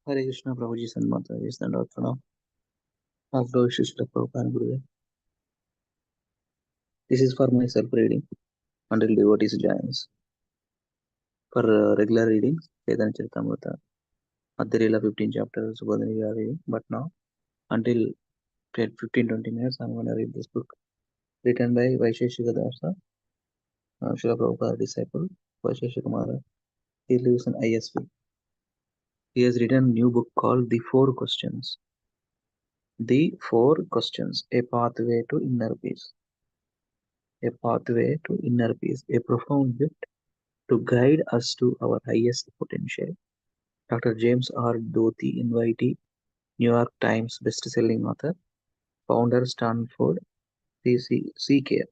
Hare Krishna Prabhuji Sanmata is the doctrine of Lord Srila Prabhupada Gurudev. This is for my self reading until devotees joins. For regular readings, Chaitanya Charitamrita, Madhya 15 chapters, Subhadani we are reading. But now, until 15-20 minutes, I'm going to read this book written by Vaisheshika Dasa, Srila Prabhupada disciple, Vaisheshika Maharaj. He lives in ISV. He has written a new book called The Four Questions. The Four Questions, a pathway to inner peace. A pathway to inner peace, a profound gift to guide us to our highest potential. Dr. James R. Doty, invitee, New York Times best-selling author, founder Stanford CK,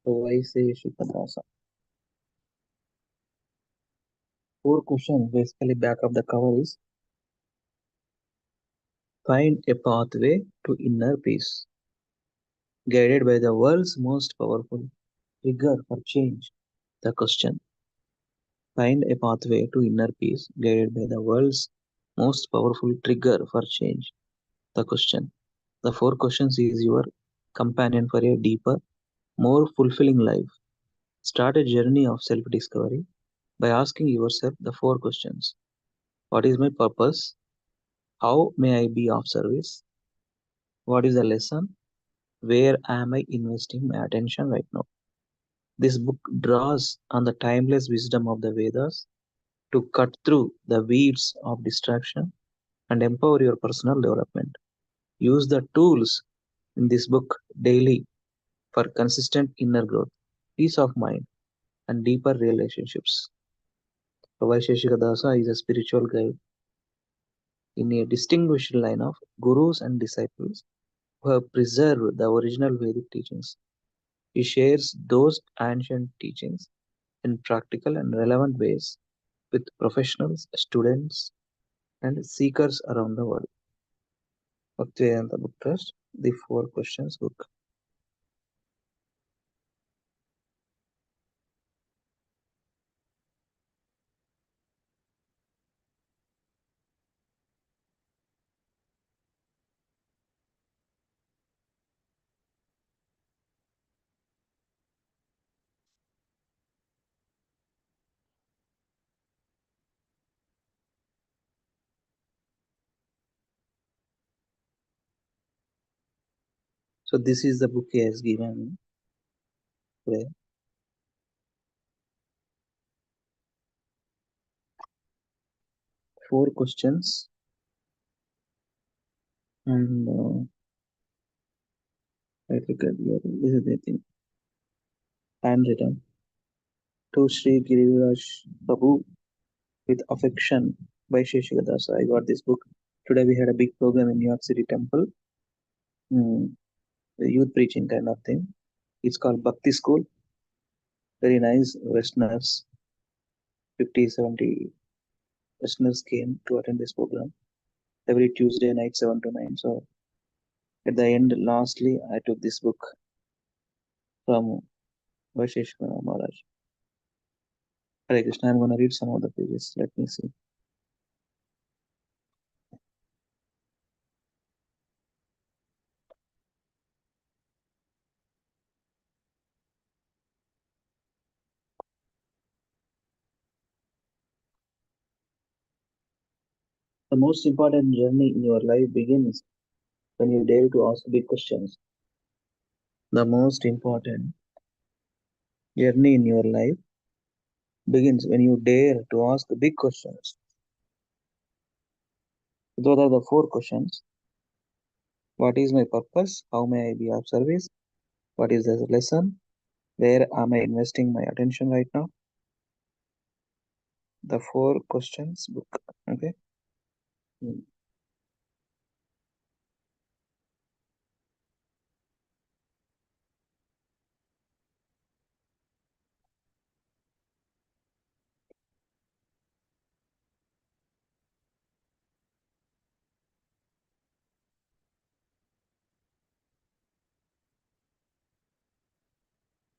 Vaisheshikadasa. Four questions basically back of the cover is find a pathway to inner peace, guided by the world's most powerful trigger for change. The question find a pathway to inner peace, guided by the world's most powerful trigger for change. The question. The four questions is your companion for a deeper, more fulfilling life. Start a journey of self discovery by asking yourself the four questions. What is my purpose? How may I be of service? What is the lesson? Where am I investing my attention right now? This book draws on the timeless wisdom of the Vedas to cut through the weeds of distraction and empower your personal development. Use the tools in this book daily for consistent inner growth, peace of mind, and deeper relationships. Vaisheshika Dasa is a spiritual guide in a distinguished line of gurus and disciples who have preserved the original Vedic teachings. He shares those ancient teachings in practical and relevant ways with professionals, students, and seekers around the world. Bhaktivedanta Book Trust, the Four Questions book. So this is the book he has given today. Four questions and I forget here. This is the thing. Handwritten to Sri Giriviraj Prabhu with affection by Sheshikadasa. I got this book. Today we had a big program in New York City Temple, mm, the youth preaching kind of thing. It's called Bhakti School. Very nice. Westerners, 50, 70 Westerners came to attend this program every Tuesday night, 7 to 9. So at the end, lastly, I took this book from Vaishesh Maharaj. Hare Krishna, I'm going to read some of the pages. Let me see. The most important journey in your life begins when you dare to ask big questions. The most important journey in your life begins when you dare to ask big questions. Those are the four questions. What is my purpose? How may I be of service? What is the lesson? Where am I investing my attention right now? The four questions book. Okay. Mm.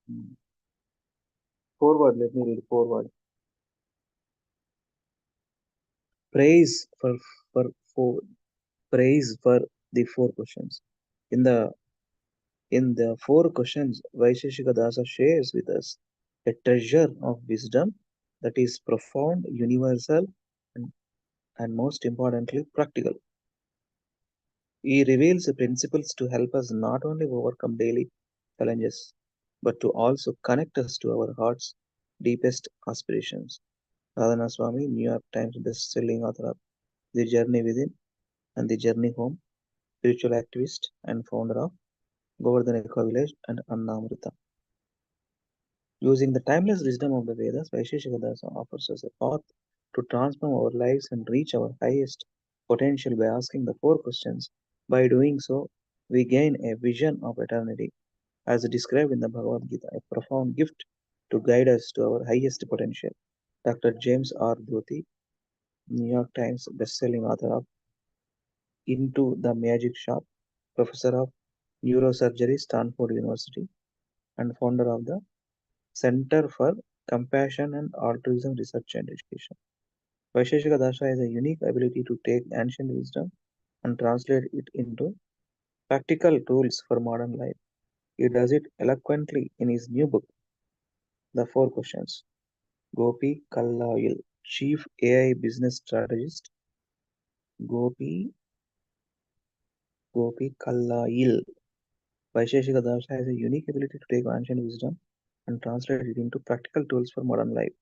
Mm. Forward. Let me read forward. Praise for praise for the four questions. In the in the four questions, Vaisheshika Dasa shares with us a treasure of wisdom that is profound, universal, and, and most importantly, practical. He reveals the principles to help us not only overcome daily challenges, but to also connect us to our heart's deepest aspirations. Radhana Swami, New York Times best-selling author of The Journey Within and The Journey Home, spiritual activist and founder of Govardhan Eco Village and Annamrita. Using the timeless wisdom of the Vedas, Vaisheshikadasa offers us a path to transform our lives and reach our highest potential by asking the four questions. By doing so, we gain a vision of eternity, as described in the Bhagavad Gita, a profound gift to guide us to our highest potential. Dr. James R. Dhoti, New York Times best-selling author of Into the Magic Shop, professor of neurosurgery, Stanford University, and founder of the Center for Compassion and Altruism Research and Education. Vaisheshika Dasha has a unique ability to take ancient wisdom and translate it into practical tools for modern life. He does it eloquently in his new book, The Four Questions. Gopi Kallayil, Chief AI Business Strategist, Gopi Gopi Kallayil. Vaisheshika Dasha has a unique ability to take ancient wisdom and translate it into practical tools for modern life.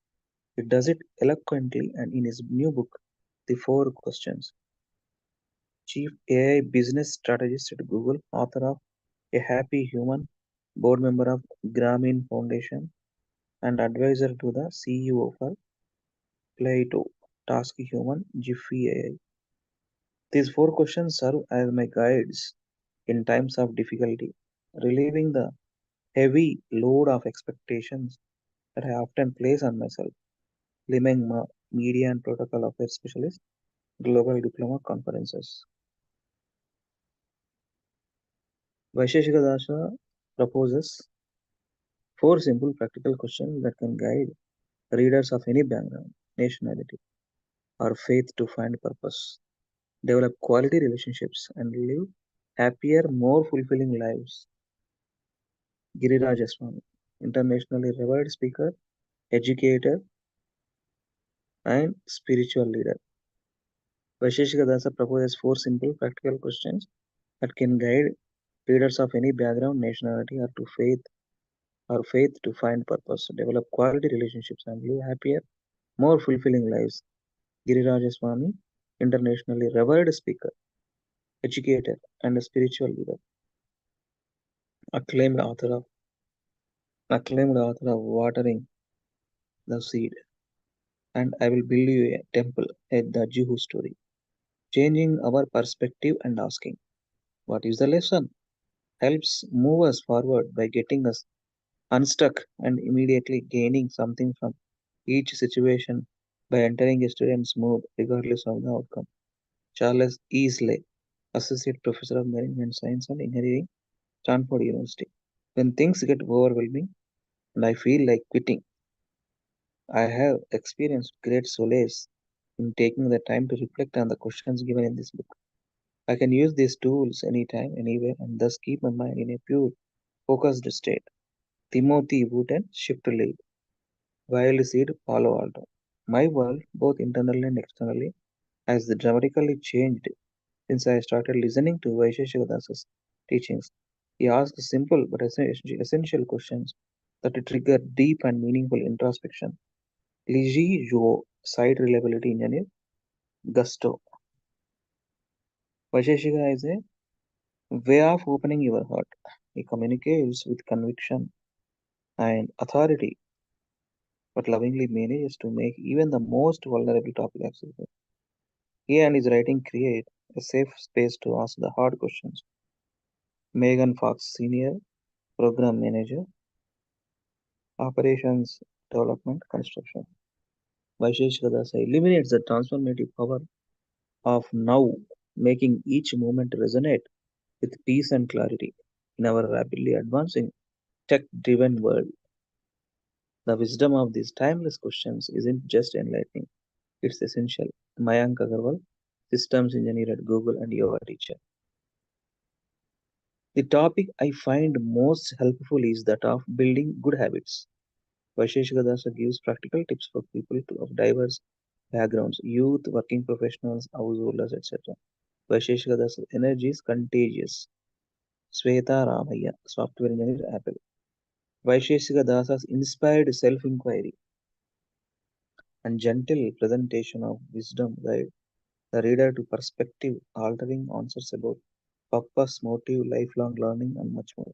He does it eloquently and in his new book, The Four Questions. Chief AI Business Strategist at Google, author of A Happy Human, board member of Grameen Foundation, and advisor to the CEO for Plato, Task Human, Jiffy AI. These four questions serve as my guides in times of difficulty, relieving the heavy load of expectations that I often place on myself. Liming Media and Protocol Affairs Specialist, Global Diploma Conferences. Vaisheshika Dasha proposes four simple practical questions that can guide readers of any background, nationality, or faith to find purpose, develop quality relationships, and live happier, more fulfilling lives. Giriraj Swami, internationally revered speaker, educator, and spiritual leader. Vaisheshika Dasa proposes four simple practical questions that can guide readers of any background, nationality, or faith to find purpose, develop quality relationships, and live happier, more fulfilling lives. Giriraj Swami, internationally revered speaker, educator, and a spiritual leader, acclaimed author of Watering the Seed and I Will Build You a Temple at the Juhu story, changing our perspective and asking, what is the lesson? Helps move us forward by getting us unstuck and immediately gaining something from each situation by entering a student's mood regardless of the outcome. Charles Easley, Associate Professor of Management Science and Engineering, Stanford University. When things get overwhelming and I feel like quitting, I have experienced great solace in taking the time to reflect on the questions given in this book. I can use these tools anytime, anywhere, and thus keep my mind in a pure, focused state. Timothy Wooten, Shift Lead, Wild Seed, Palo Alto. My world, both internally and externally, has dramatically changed since I started listening to Vaisheshika Dasa's teachings. He asks simple but essential questions that trigger deep and meaningful introspection. Liji Zhuo, Site Reliability Engineer, Gusto. Vaisheshika is a way of opening your heart. He communicates with conviction and authority, but lovingly manages to make even the most vulnerable topic accessible. He and his writing create a safe space to ask the hard questions. Megan Fox, Senior Program Manager, Operations Development Construction. Vaisheshika Dasa eliminates the transformative power of now, making each moment resonate with peace and clarity. In our rapidly advancing tech driven world, the wisdom of these timeless questions isn't just enlightening, it's essential. Mayank Agarwal, systems engineer at Google and yoga teacher. The topic I find most helpful is that of building good habits. Vaisheshika Dasa gives practical tips for people of diverse backgrounds, youth, working professionals, householders, etc. Vaisheshika Dasa's energy is contagious. Sweta Ramaya, software engineer, Apple. Vaisheshika Dasa's inspired self-inquiry and gentle presentation of wisdom guide the reader to perspective-altering answers about purpose, motive, lifelong learning, and much more.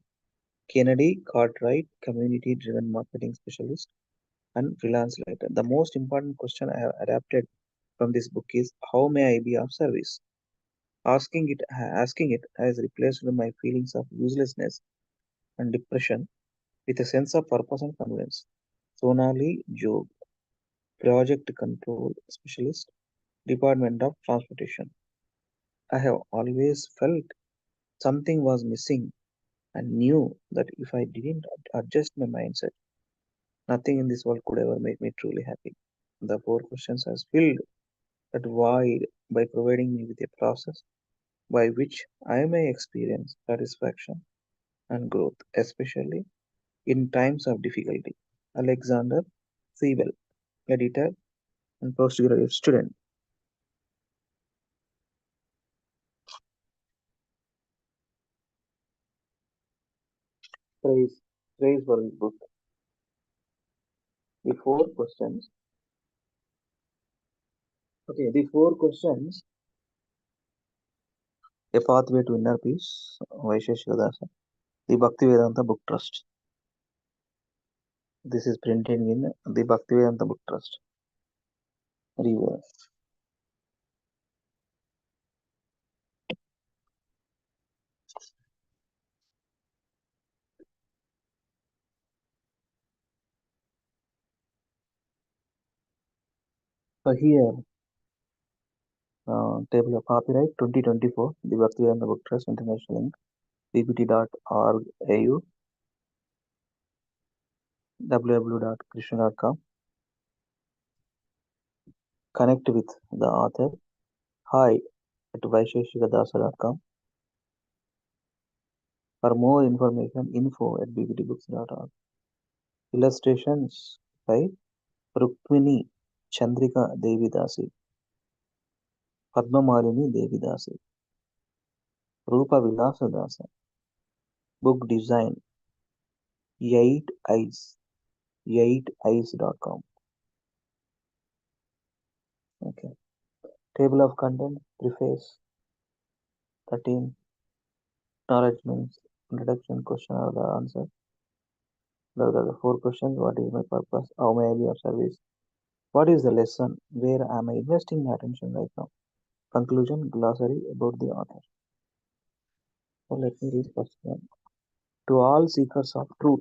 Kennedy Cartwright, community-driven marketing specialist and freelance writer. The most important question I have adapted from this book is how may I be of service? Asking it has replaced my feelings of uselessness and depression with a sense of purpose and confidence. Sonali Jog, project control specialist, Department of Transportation. I have always felt something was missing and knew that if I didn't adjust my mindset, nothing in this world could ever make me truly happy. The four questions has filled that void by providing me with a process by which I may experience satisfaction and growth, especially in times of difficulty. Alexander Siebel, editor and postgraduate student. Praise, praise for his book. The four questions. Okay, the four questions. A pathway to inner peace. Vaisheshika Dasa. The Bhaktivedanta Book Trust. This is printed in the Bhaktivedanta Book Trust. Review. So here, table of copyright 2024, the Bhaktivedanta Book Trust International Link, ppt.org au, www.krishna.com. Connect with the author. Hi at vaisheshikadasa.com. For more information, info at bbtbooks.org. Illustrations by Rukmini Chandrika Devidasi, Padmamalini Devidasi, Rupa Vilasa Dasa. Book design 8 eyes, 8eyes.com. Okay. Table of content, preface 13, acknowledgements, introduction, question or the answer. The four questions: what is my purpose? How may I be of service? What is the lesson? Where am I investing my attention right now? Conclusion, glossary about the author. So let me read first one. To all seekers of truth,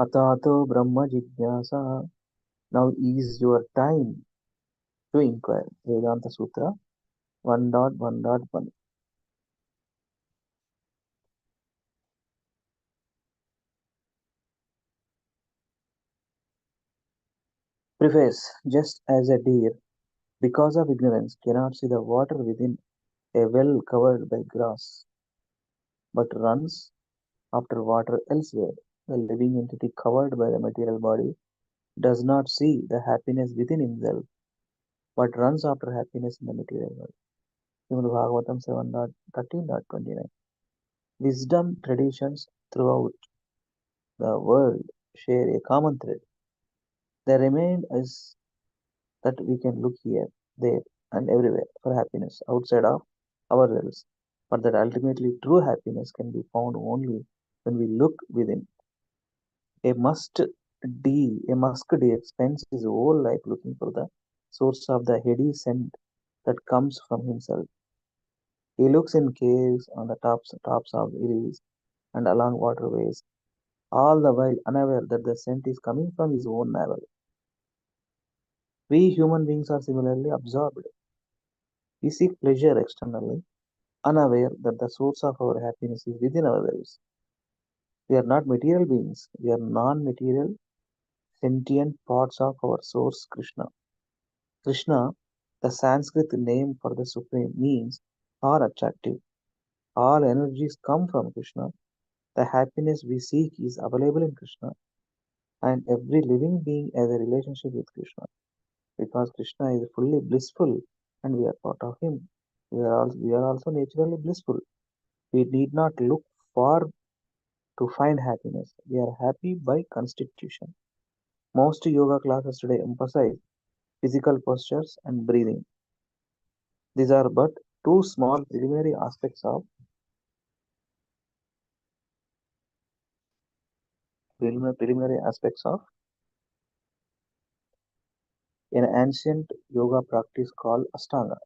Atato Brahma Jigyasa. Now is your time to inquire. Vedanta Sutra 1.1.1. Preface. Just as a deer, because of ignorance, cannot see the water within a well covered by grass, but runs after water elsewhere, the living entity covered by the material body does not see the happiness within himself, but runs after happiness in the material world. Srimad Bhagavatam 7.13.29. Wisdom traditions throughout the world share a common thread. They remind us that we can look here, there, and everywhere for happiness outside of ourselves, but that ultimately true happiness can be found only when we look within. A musk deer spends his whole life looking for the source of the heady scent that comes from himself. He looks in caves, on the tops of hills, and along waterways, all the while unaware that the scent is coming from his own navel. We human beings are similarly absorbed. We seek pleasure externally, unaware that the source of our happiness is within ourselves. We are not material beings, we are non material, sentient parts of our source, Krishna. Krishna, the Sanskrit name for the Supreme, means all attractive. All energies come from Krishna. The happiness we seek is available in Krishna, and every living being has a relationship with Krishna because Krishna is fully blissful and we are part of Him. We are also naturally blissful. We need not look far to find happiness. We are happy by constitution. Most yoga classes today emphasize physical postures and breathing. These are but two small preliminary aspects of an ancient yoga practice called Ashtanga,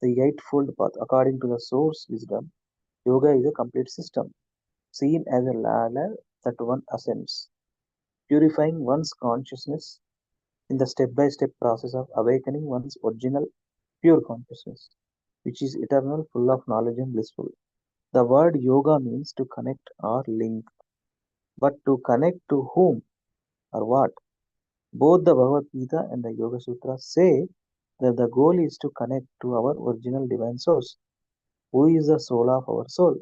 the eightfold path. According to the source wisdom, yoga is a complete system, seen as a ladder that one ascends, purifying one's consciousness in the step-by-step process of awakening one's original pure consciousness, which is eternal, full of knowledge and blissful. The word yoga means to connect or link, but to connect to whom or what? Both the Bhagavad Gita and the Yoga Sutras say that the goal is to connect to our original divine source, who is the soul of our soul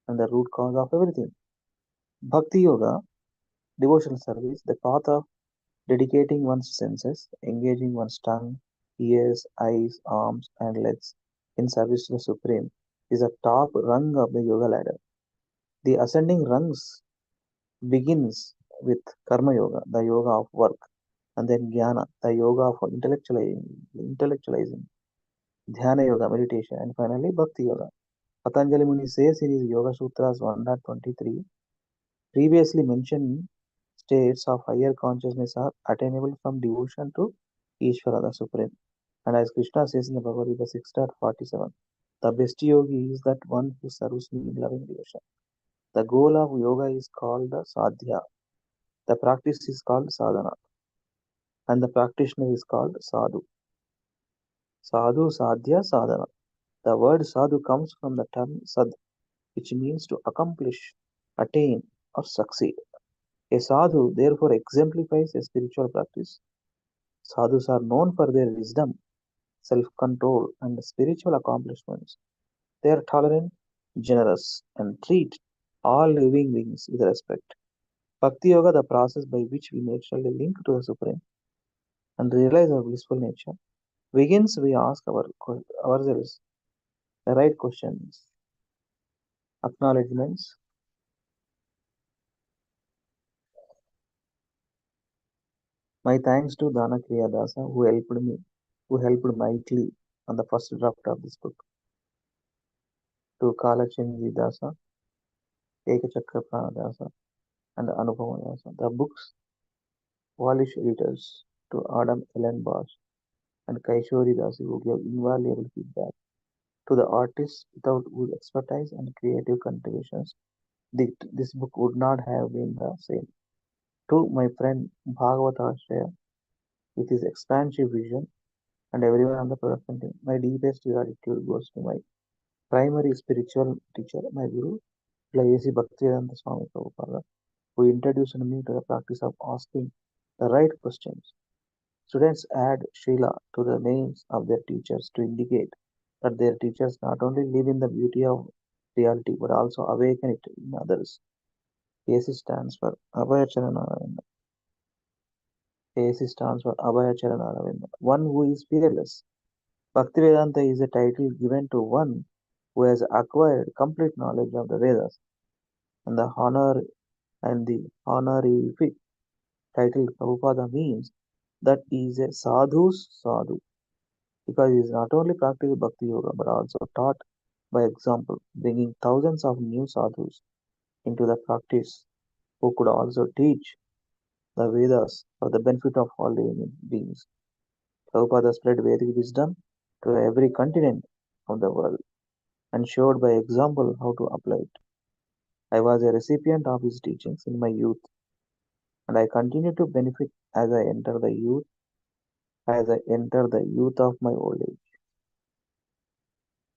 and the root cause of everything. Bhakti Yoga, devotional service, the path of dedicating one's senses, engaging one's tongue, ears, eyes, arms, and legs in service to the Supreme, is the top rung of the yoga ladder. The ascending rungs begins with Karma Yoga, the yoga of work, and then Jnana, the yoga of intellectualizing, Dhyana Yoga, meditation, and finally Bhakti Yoga. Patanjali Muni says in his Yoga Sutras 1.23, previously mentioned states of higher consciousness are attainable from devotion to Ishvara, the Supreme. And as Krishna says in the Bhagavad Gita 6.47, the best yogi is that one who serves me in loving devotion. The goal of yoga is called the sadhya. The practice is called sadhana, and the practitioner is called sadhu. Sadhu, sadhya, sadhana. The word sadhu comes from the term sad, which means to accomplish, attain, or succeed. A sadhu therefore exemplifies a spiritual practice. Sadhus are known for their wisdom, self-control, and spiritual accomplishments. They are tolerant, generous, and treat all living beings with respect. Bhakti Yoga, the process by which we naturally link to the Supreme and realize our blissful nature, begins we ask ourselves the right questions, acknowledgements. My thanks to Dana Kriya Dasa who helped mightily on the first draft of this book, to Kalachandji Dasa, Ekachakra Prana Dasa, and Anupama Dasa. The book's Polish editors, to Adam Ellen Bosch and Kaishori Dasi, who gave invaluable feedback, to the artists without whose expertise and creative contributions this book would not have been the same. To my friend Bhagavat Ashraya, with his expansive vision, and everyone on the production team, my deepest gratitude goes to my primary spiritual teacher, my Guru, Sri Bhaktivedanta Swami Prabhupada, who introduced me to the practice of asking the right questions. Students add Srila to the names of their teachers to indicate that their teachers not only live in the beauty of reality but also awaken it in others. AC stands for Abhaya Charanaravinda. AC stands for Abhaya Charanaravinda, one who is fearless. Bhaktivedanta is a title given to one who has acquired complete knowledge of the Vedas, and the honorific title Prabhupada means that he is a sadhu's sadhu, because he is not only practiced bhakti yoga but also taught by example, bringing thousands of new sadhus into the practice who could also teach the Vedas for the benefit of all living beings. Prabhupada spread Vedic wisdom to every continent of the world and showed by example how to apply it. I was a recipient of his teachings in my youth, and I continue to benefit as I enter the youth of my old age.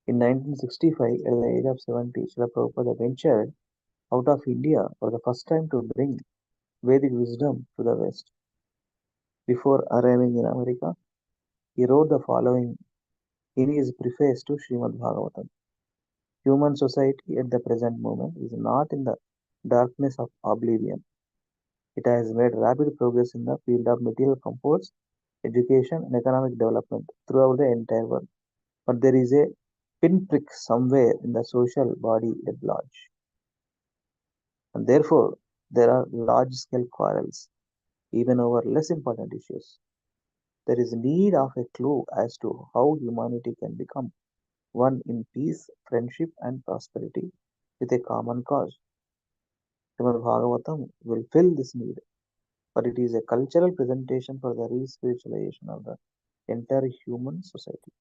In 1965, at the age of 70, Srila Prabhupada ventured out of India for the first time to bring Vedic wisdom to the West. Before arriving in America, He wrote the following in his preface to Srimad Bhagavatam. Human society at the present moment is not in the darkness of oblivion. It has made rapid progress in the field of material comforts, education, and economic development throughout the entire world. But there is a pinprick somewhere in the social body at large, and therefore there are large scale quarrels, even over less important issues. There is need of a clue as to how humanity can become one in peace, friendship, and prosperity with a common cause. Srimad Bhagavatam will fill this need, but it is a cultural presentation for the re-spiritualization of the entire human society.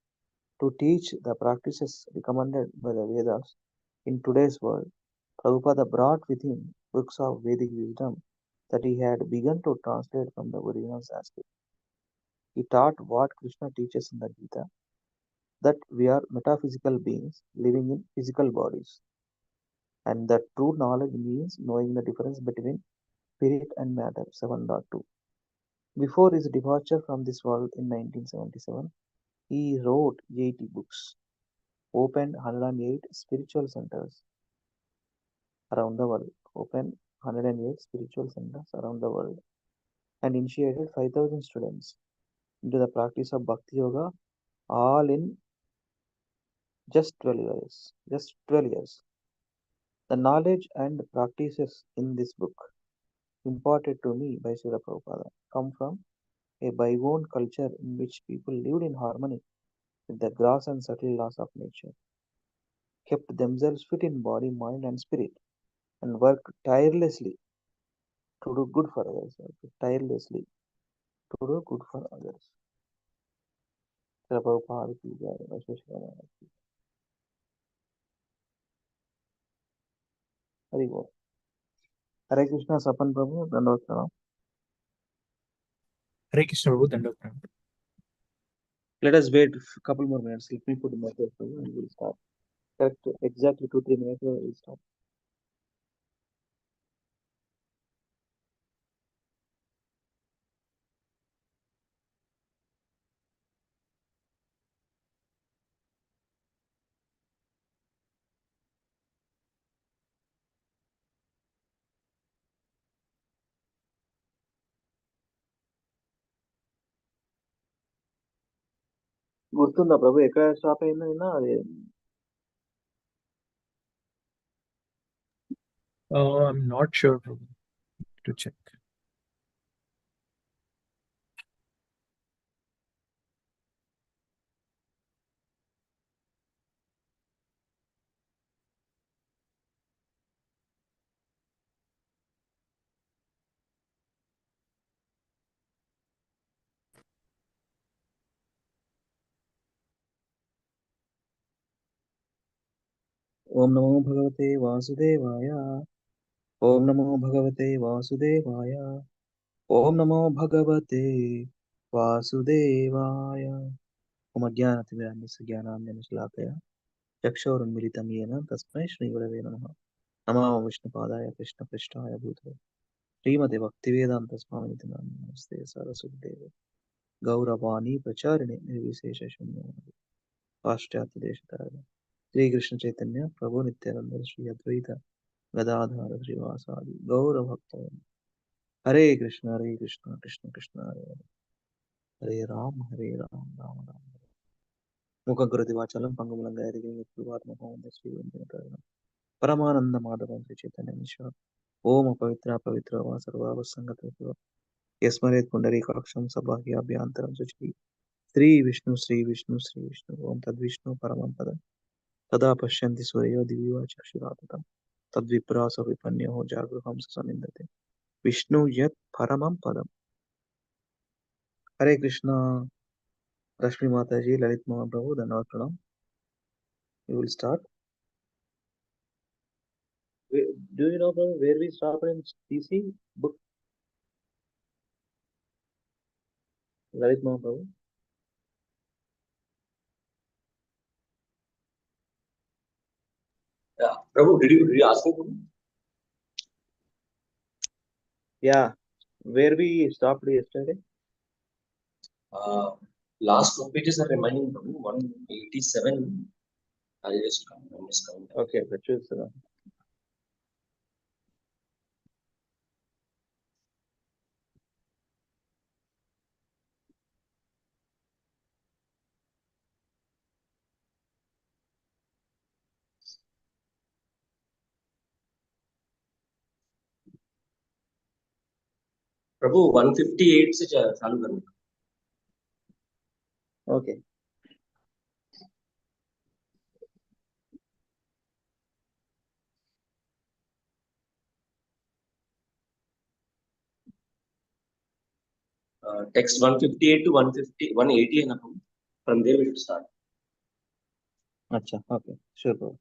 To teach the practices recommended by the Vedas in today's world, Prabhupada brought with him books of Vedic wisdom that he had begun to translate from the original Sanskrit. He taught what Krishna teaches in the Gita, that we are metaphysical beings living in physical bodies, and that true knowledge means knowing the difference between spirit and matter. 7.2. Before his departure from this world in 1977, he wrote 80 books, opened 108 spiritual centers around the world, opened 108 spiritual centers around the world, and initiated 5,000 students into the practice of Bhakti Yoga, all in just 12 years. Just 12 years. The knowledge and practices in this book, imparted to me by Srila Prabhupada, come from a bygone culture in which people lived in harmony with the gross and subtle laws of nature, kept themselves fit in body, mind, and spirit, and worked tirelessly to do good for others. Tirelessly to do good for others. Srila Prabhupada ki jai, Vaisheshwara ki Hari Bol. Hare Krishna, Sapan Prabhu, Dandavata Pranam. Hare Krishna Prabhu, Dandavat Pranam. Let us wait a couple more minutes. Let me put the message for you and we'll start. Correct, exactly 2-3 minutes, we'll start. గుర్తుందా ప్రభు ఎక్కడ stop అయిందో నిన్న అది I'm not sure, Prabhu. To check. ఓం నమో భగవతే వాసుదేవాయ ఓం నమో భగవతే వాసుదేవాయ ఓం నమో భగవతే వాసుదేవాయ ఓం అజ్ఞానతిమిరాన్యస్య జ్ఞానాంజనశలాకయ చక్షురున్మిలితం येन తస్మై శ్రీగురవే నమః నమో విష్ణుపాదాయ కృష్ణపృష్ఠాయ భూతలే శ్రీమతే భక్తివేదాంత స్వామినితి నామినే నమస్తే సరస్వతీదేవే గౌరవాణి ప్రచారిణి నిర్విశేష శూన్యవాది పాశ్చాత్య దేశతార శ్రీకృష్ణ చైతన్య ప్రభు నిత్యానంద శ్రీ అద్వైత గదాధార శ్రీవాసాది గౌర భక్త హరే కృష్ణ కృష్ణ కృష్ణ హరే హరే హరే రామ రామ రామ ముఖం కృతి వాచలం పంగుములంగా ఎదిగి మృత్యువాత్మకం శ్రీ వెంకటరమణ పరమానంద మాధవం శ్రీ చైతన్య ఈశ్వర ఓం పవిత్ర వా సర్వావసంగత యస్మరేత్ పుండరీకాక్షం సబాహ్యాభ్యాంతరం శుచి శ్రీ విష్ణు ఓం తద్విష్ణు పరమం పదం తదా పశ్యంతి సూర్యో దివ్యో చక్షురాతతం తద్విప్రాసో విపన్యో జాగృహం సనిందతే విష్ణు యత్ పరమం పదం. హరే కృష్ణ రశ్మి మాతాజీ లలిత్ మోహన్ ప్రభు ధన్యవాద Pranam. We will start. Do you know Prabhu, where we started in TC book? Lalit Mohan Prabhu. Yeah. Prabhu, did you ask me? Yeah, where we stopped yesterday? Last two pages are remaining, Prabhu. 187. I'll just count. I'm just counting. Okay, choose. 158 से चालू करना. Okay. Text 158 to 180 है ना Prabhu? From there we should start. अच्छा, okay, sure, Prabhu.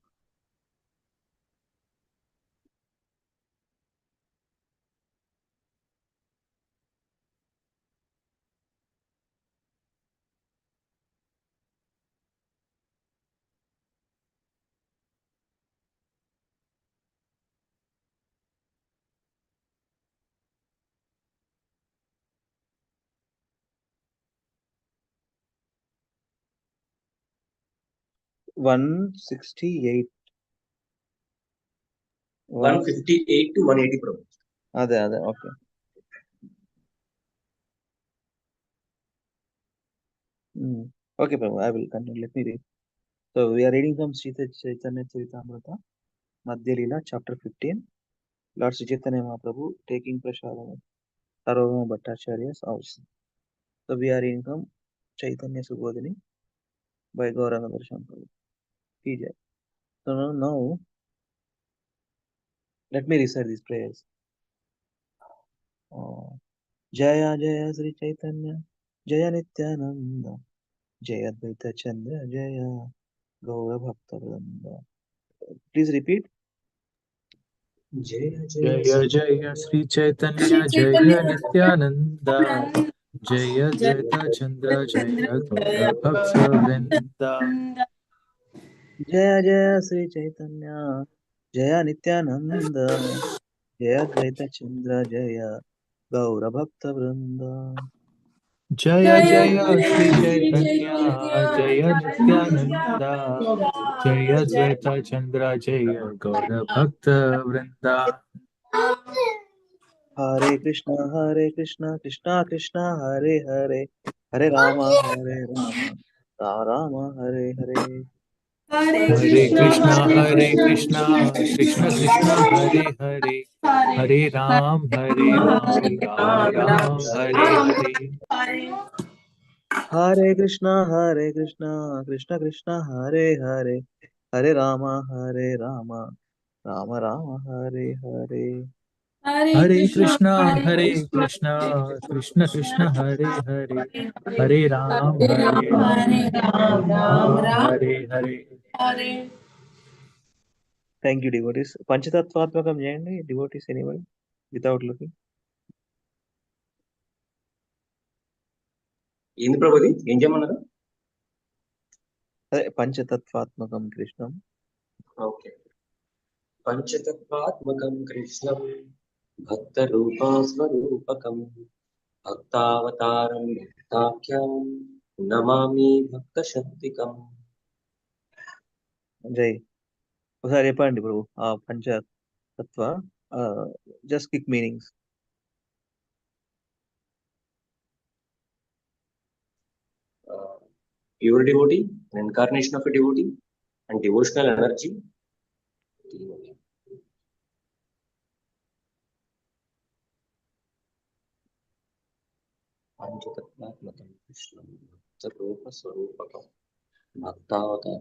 One 68. 158 to 180 Prabhu. అదే okay. Okay, Prabhu, I will continue. Let me read. So we are reading from Sri Chaitanya Charitamrita, Madhya Leela, chapter 15. Lord Sri Chaitanya Mahaprabhu taking prasadam at Sarvabhauma Bhattacharya's house. So we are reading from Chaitanya Subodhini by Gauranga Darshan Prabhu. PJ. So now let me recite these prayers. Jaya Jaya Sri Chaitanya, Jaya Nityananda, Jaya Advaita Chandra, Jaya Gaura Bhakta Vrinda. Please repeat. Jaya Jaya Jaya Jaya Sri Chaitanya Jaya Nityananda Jaya Advaita Chandra Jaya Gaura Bhakta Vrinda. Jaya Jaya Sri Chaitanya, Jaya Nityananda, Jaya Advaita Chandra, Jaya Gaura Bhakta Vrinda. Jaya Jaya Sri Chaitanya Jaya Nityananda Jaya Advaita Chandra Jaya Gaura Bhakta Vrinda. Hare Krishna, Krishna Krishna, Hare Hare, Hare Rama, Rama Hare Hare. Hare Krishna, Krishna Krishna, Hare Hare, Hare Ram, Ram Ram, Hare Hare. Hare Krishna, Krishna Krishna, Hare Hare, Hare Rama, Rama Rama, Hare Hare. Hare Krishna, Krishna Krishna, Hare Hare, Hare Ram, Ram Ram, Hare Hare. Thank you, devotees. Panchatattvatmakam చేయండి, devotees anybody without looking. ఏంది ప్రభు అది ఏం చేయమన్నారు? అదే పంచతత్వాత్మకం కృష్ణం. Okay. పంచతత్వాత్మకం కృష్ణం భక్త రూపా స్వరూపకం భక్తావతారం భక్తాఖ్యం నమామి భక్త శక్తికం. జై. ఒకసారి చెప్పండి ఇప్పుడు ఆ పంచతత్వ just quick meanings. Pure devotee, an incarnation of a devotee, and devotional energy. Panchatattvatmakam Krishnam Bhakta Swarupakam Bhaktavatar,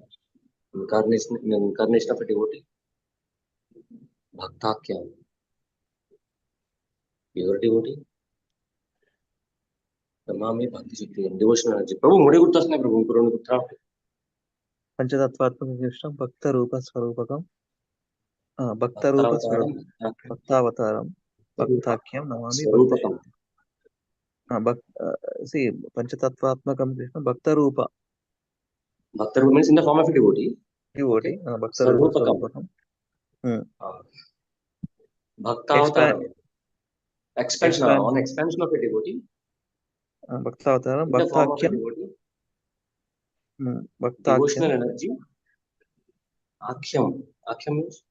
incarnation of a devotee. Bhaktakyam, pure devotee. Namami Bhakti Shakti, devotional energy. Prabhu, మూడే గుర్తొస్తున్నాయి ప్రభు, ఇంకో రెండు గుర్తు రావట్లేదు. పంచతత్వాత్మకం కృష్ణం భక్త రూప స్వరూపకం, భక్త రూప భక్తావతారం భక్తావతారం భక్తాఖ్యం నమామి భక్త స్వరూపకం. పంచతత్వాత్మకం కృష్ణ భక్త రూప. Bhakta means in the form of a devotee. Devotee. భక్త రూప Swarupakam. స్వరూపకం. Bhaktavatar. Expansion of a devotee. భక్తావతారం In the form of a భక్తాఖ్యం devotee. Bhaktakyam. Devotional energy. Akhyam. Akhyam means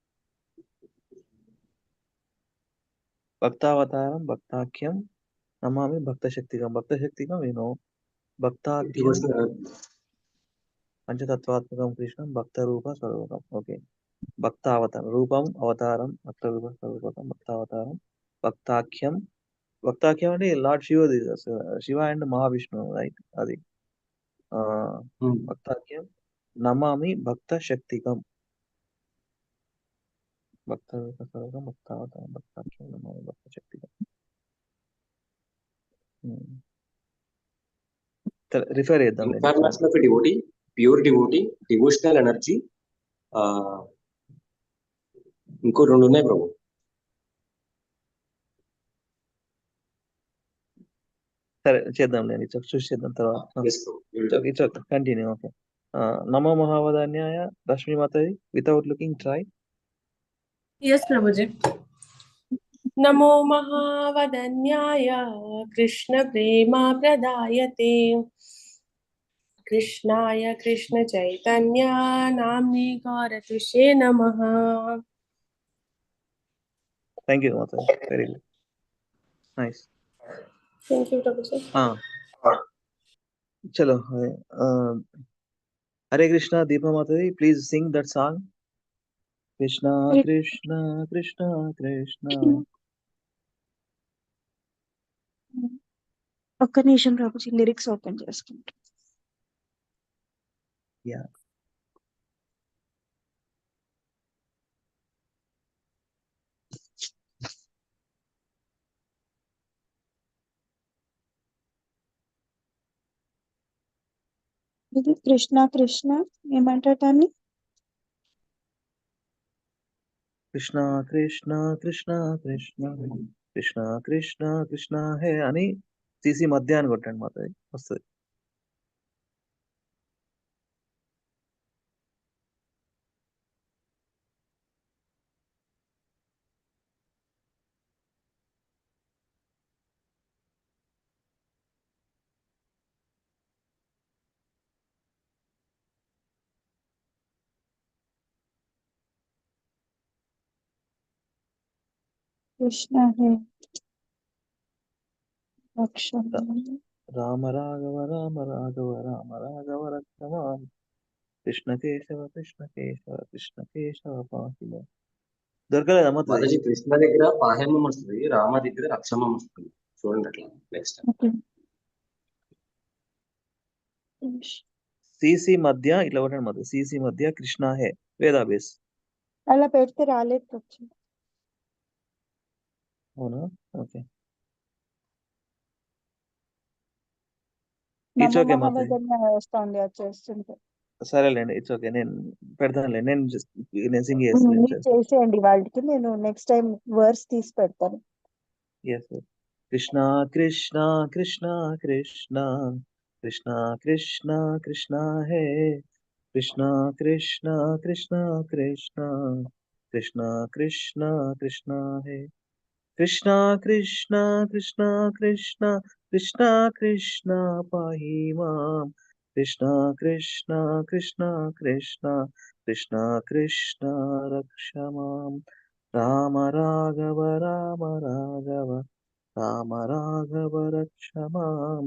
Bhaktavataram, Bhaktakyam, Namami Bhakta Shaktikam. Bhakta Shaktikam, Bhaktakyam, devotional energy. Panchatattvatmakam Krishnam, Bhakta Rupa Sarvakam. Okay. Bhaktavataram, Rupam, Avataram, Bhakta Rupa Sarvakam, Bhaktavataram, Bhaktakyam. Bhaktakyam అంటే Lord Shiva, Shiva and Mahavishnu, right? అది. Bhaktakyam, Namami Bhakta Shaktikam. Bhakta Rupa Sarvakam, Bhaktavataram, Bhaktakyam, Namami Bhakta Shaktikam. Refer చేద్దాం Incarnation of a devotee, pure devotee, devotional energy. ఇంకో రెండు ఉన్నాయి ప్రభు. సరే చేద్దాంలేండి చూసి చేద్దాం తర్వాత. It's okay continue. ఓకే. నమో మహావదాన్యాయ Rashmi Mataji without looking try. Yes, Prabhuji. नमो महावदन्याय कृष्ण प्रेमा प्रदायते कृष्णाय कृष्ण चैतन्य नाम्नि गौरतुषे नमः. Thank you Mataji, very good, nice. Thank you, Prabhuji. చలో. Hare Krishna Deepa Mataji, please sing that song. Krishna Krishna Krishna Krishna. ఒక్క నిమిషం ప్రభుజీ, లిరిక్స్ ఓపెన్ చేసుకుంటా. యా. ఇది కృష్ణ కృష్ణ ఏమంటారు దాన్ని? కృష్ణ కృష్ణ కృష్ణ కృష్ణ కృష్ణ కృష్ణ కృష్ణ హే అని తీసి మధ్య అని కొట్టండి మాతాజీ, వస్తుంది. కృష్ణ హే రక్షణ. రామ రాఘవ రామ రాఘవ రామ రాఘవ రక్షమాం కృష్ణ కేశవ కృష్ణ కేశవ కృష్ణ కేశవ పాహిమ. దొరకలేదా మాతాజీ? మాతాజీ కృష్ణ దగ్గర పాహ్యమం వస్తుంది, రామ దగ్గర రక్షమం వస్తుంది. చూడండి అట్లా నెక్స్ట్. సిసి మధ్య ఇట్లా కొట్టండి మాతాజీ, సిసి మధ్య కృష్ణ హే వేదా బేస్. అలా పెడితే రాలేదు వచ్చింది. అవునా? ఓకే. నమో ఓకే మాతాజీ, మహావదన్యాయ వస్తుంది అది చేస్తుంటే. సరేలేండి, ఇట్స్ ఓకే, నేను పెడతానులేండి. నేను సింగ్ మీరు చేస్తాను. చేసేయండి వాళ్ళకి, నేను నెక్స్ట్ టైం వర్స్ తీసి పెడతాను. ఎస్. కృష్ణ కృష్ణ కృష్ణ కృష్ణ కృష్ణ కృష్ణ కృష్ణ హే కృష్ణ కృష్ణ కృష్ణ కృష్ణ కృష్ణ కృష్ణ కృష్ణ హే కృష్ణ కృష్ణ కృష్ణ కృష్ణ కృష్ణ కృష్ణ పాహి మాం కృష్ణ కృష్ణ కృష్ణ కృష్ణ కృష్ణ కృష్ణ రక్ష మాం. రామ రాఘవ రామ రాఘవ రామ రాఘవ రక్ష మాం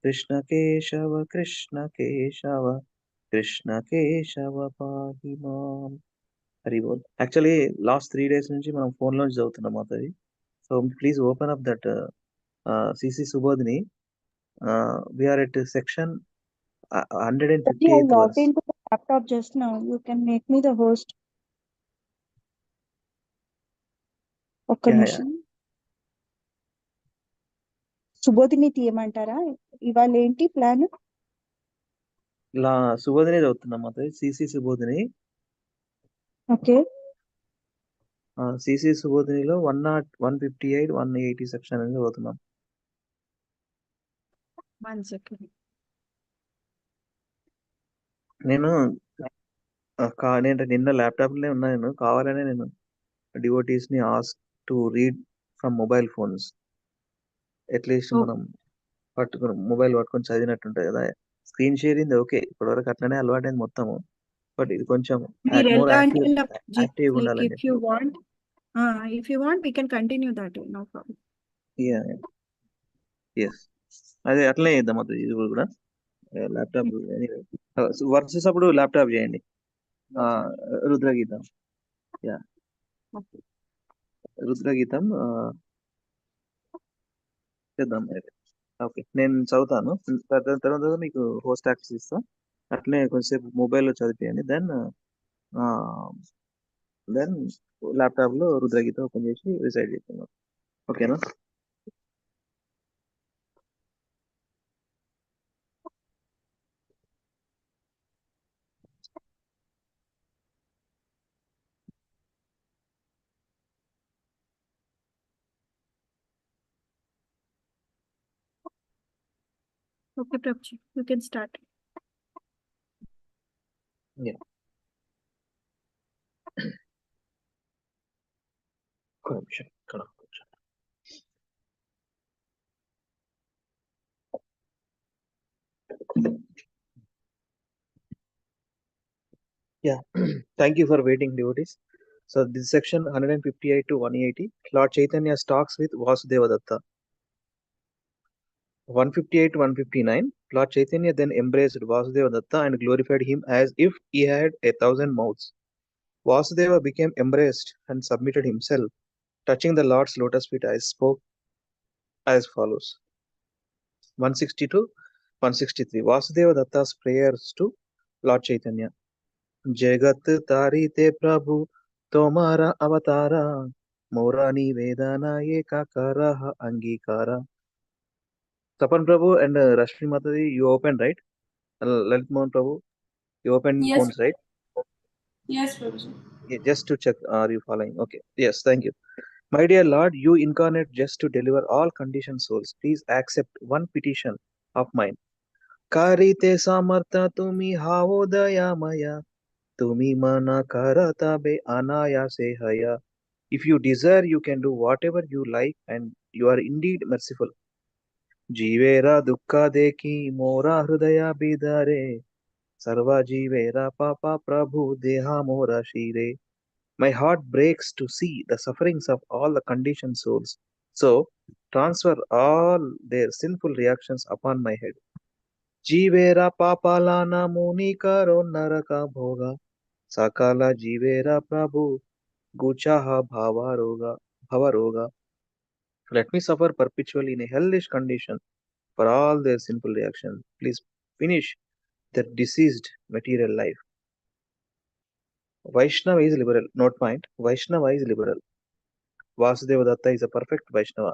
కృష్ణ కేశవ కృష్ణ కేశవ కృష్ణ కేశవ పాహి మాం. హరి బోల్. యాక్చువల్లీ లాస్ట్ 3 days నుంచి మనం ఫోన్ లోంచి చదువుతున్నాం Mataji. So please open up that CC Subodhini. We are at section 158th I logged verse. into the laptop just now. You can make me the host. ఒక్క Yeah, నిమిషం. సుబోధిని తీయమంటారా? ఇవాళ ఏంటి ప్లాన్? సుబోధిని చదువుతున్నాం Mataji, CC Subodhini. Okay. CC సుబోధినిలో 158, 180 సెక్షన్ అని చదువుతున్నాం. 1 second. నేను నిన్న ల్యాప్టాప్ లోనే ఉన్నా. నేను కావాలనే నేను డివోటీస్ ని ask to read from mobile phones. At least మనం మొబైల్ పట్టుకొని చదివినట్టుంటది కదా స్క్రీన్ షేరింగ్ ఓకే, ఇప్పటివరకు అట్లనే అలవాటైంది మొత్తము. బట్ ఇది కొంచెం మీరు మోర్ ఎలా యాక్టివ్ అంటే యాక్టివ్గా like ఉండాలని if చెప్పి. you want we can continue that, no problem. Yes, అదే అట్లనే చేద్దాం అది, ఇది కూడా ల్యాప్టాప్ వర్సెస్ అప్పుడు ల్యాప్టాప్ చేయండి. రుద్రగీతం, యా Okay. రుద్రగీతం చేద్దాం అయితే. ఓకే, నేను చదువుతాను, తర్వాత మీకు హోస్ట్ యాక్సెస్ ఇస్తాను. అట్లనే కొంచెంసేపు మొబైల్లో చదివేయండి, దెన్ ల్యాప్టాప్లో రుద్రగీతం ఓపెన్ చేసి రిసైడ్ చేస్తున్నాం. ఓకేనా? Okay, Prabhuji, you can start. Yeah, ఒక్క నిమిషం ఇక్కడ కూర్చో. Yeah, thank you for waiting, devotees. So this section 158 to 180, Lord Chaitanya talks with Vasudeva Datta. 158 to 159, Lord Chaitanya then embraced Vasudeva Datta and glorified him as if he had 1,000 mouths. Vasudeva became embraced and submitted himself, touching the Lord's lotus feet. I spoke as follows. 162 163, Vasudeva Datta's prayers to Lord Chaitanya. जगत तारी ते प्रभु तुम्हारा अवतारा, मोरा निवेदना एकाकारा अंगीकारा. Tapan Prabhu and Rashmi Mataji, you open, right? Lalit Mohan Prabhu, you open Yes. phones, right? Yes, Prabhuji. Yeah, just to check, are you following? Okay, yes, thank you. My dear Lord, you incarnate just to deliver all conditioned souls. Please accept one petition of mine. Karite samartha tumi havo dayamaya, tumi mana karata be anayase haya. If you desire, you can do whatever you like, and you are indeed merciful. Jeevera dukkha deki mora hridaya bidare, sarva jeevera papa prabhu deha mora shire. My heart breaks to see the sufferings of all the conditioned souls. So, transfer all their sinful reactions upon my head. Jeevera papalana muni karo naraka bhoga, sakala jeevera prabhu guchaha bhavaroga. Let me suffer perpetually in a hellish condition for all their sinful reactions. Please finish their diseased material life. Vaishnava is liberal. Note point. Vaishnava is liberal. Vasudeva Datta is a perfect Vaishnava.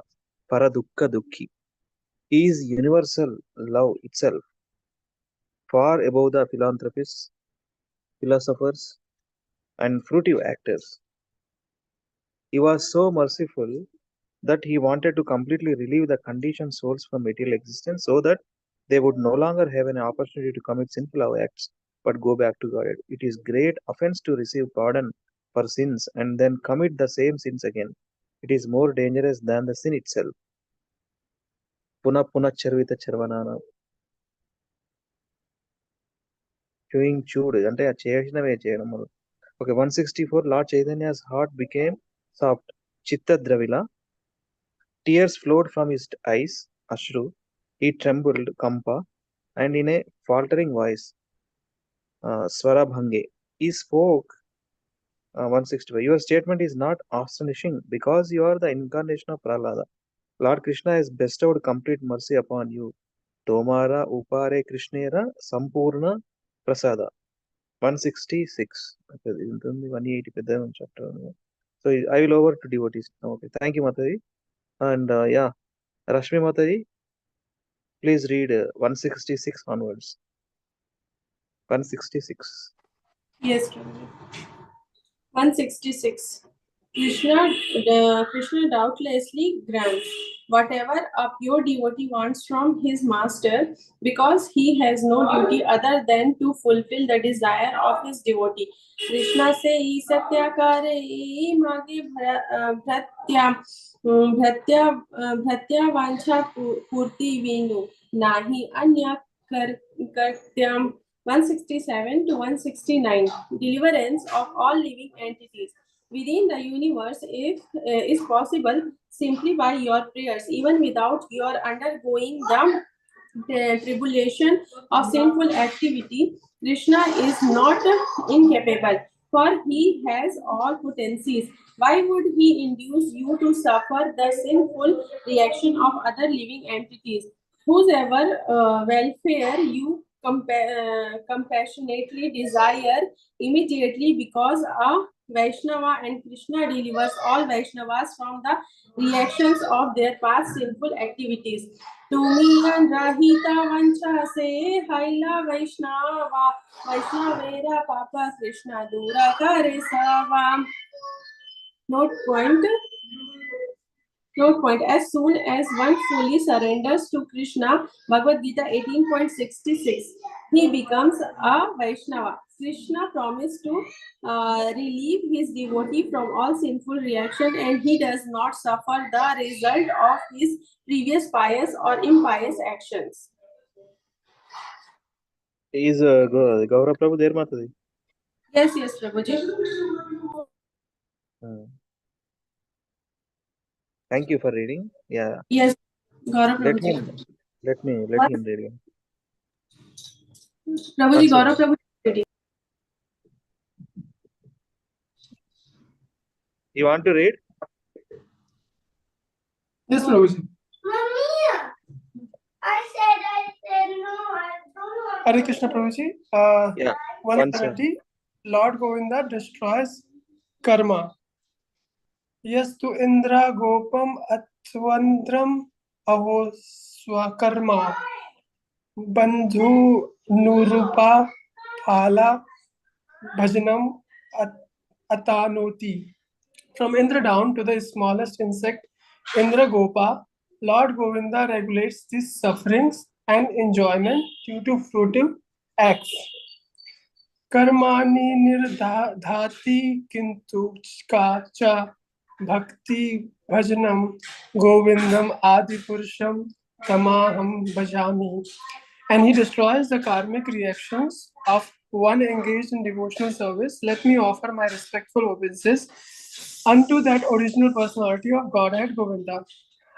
Paradukka Dukhi. He is universal love itself, far above the philanthropists, philosophers, and fruitive actors. He was so merciful that he wanted to completely relieve the conditioned souls from material existence so that they would no longer have an opportunity to commit sinful acts but go back to God. It is great offense to receive pardon for sins and then commit the same sins again. It is more dangerous than the sin itself. Puna puna charvita charvanana. Chewing chewed. అంటే చేసినవే చేయడం. Okay, 164, Lord Chaitanya's heart became soft. Chitta Dravila. Tears flowed from his eyes, Ashru. He trembled, Kampa, and in a faltering voice, Swarabhange, he spoke. 165. Your statement is not astonishing because you are the incarnation of Prahlada. Lord Krishna has bestowed complete mercy upon you. Tomara Upare Krishnera Sampurna Prasada. 166. Okay, 180 chapter. So I will over to devotees now. Okay, thank you, Mataji. And yeah, Rashmi Mataji, please read 166 onwards. 166. Yes, Prabhuji. 166. Krishna doubtlessly grants whatever a pure devotee wants from his master, because he has no duty other than to fulfill the desire of his devotee. Krishna se hi satya kare mage bhatya vancha purti venu nahi anya Katyam 167 to 169. Deliverance of all living entities within the universe if is possible simply by your prayers, even without your undergoing the tribulation of sinful activity. Krishna is not incapable, for he has all potencies. Why would he induce you to suffer the sinful reaction of other living entities, whosever welfare you compassionately desire immediately, because a Vaishnava and Krishna delivers all Vaishnavas from the reactions of their past sinful activities. तुम्ही रहिता वंचा से हैला वैष्णवेरा पापा कृष्ण दूरा करे सावा. Note point. As soon as one fully surrenders to Krishna, Bhagavad Gita 18.66, he becomes a Vaishnava. Krishna promised to relieve his devotee from all sinful reaction, and he does not suffer the result of his previous pious or impious actions. Is Gaurav Prabhu there, Mataji? Yes, Prabhuji. Thank you for reading. Yeah. Yes, Gaurav Let Prabhuji. him read it. Prabhuji, Gaurav Prabhuji. You want to read? Yes, Prabhuji. Hare Krishna, Prabhuji. Yeah. 170. Lord Govinda destroys karma. Yastu Indra Gopam Atvandram Aho Swakarma Bandhu Nurupa Phala Bhajanam Atanoti. From Indra down to the smallest insect, Indra Gopa, Lord Govinda regulates these sufferings and enjoyment due to fruitive acts. Karmani nirdhati kintu cha bhakti bhajanam govindam adi purusham tamaham bhajami. And he destroys the karmic reactions of one engaged in devotional service. Let me offer my respectful obeisances unto that original personality of Godhead Govinda.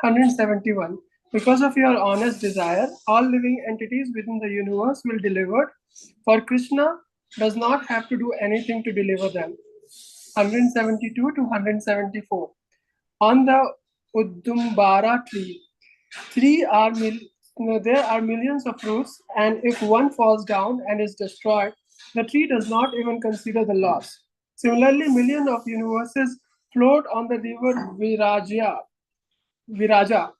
171. Because of your honest desire, all living entities within the universe will be delivered, for Krishna does not have to do anything to deliver them. 172 to 174. On the Udumbara tree, there are millions of fruits, and if one falls down and is destroyed, the tree does not even consider the loss. Similarly, millions of universes float on the river Viraja,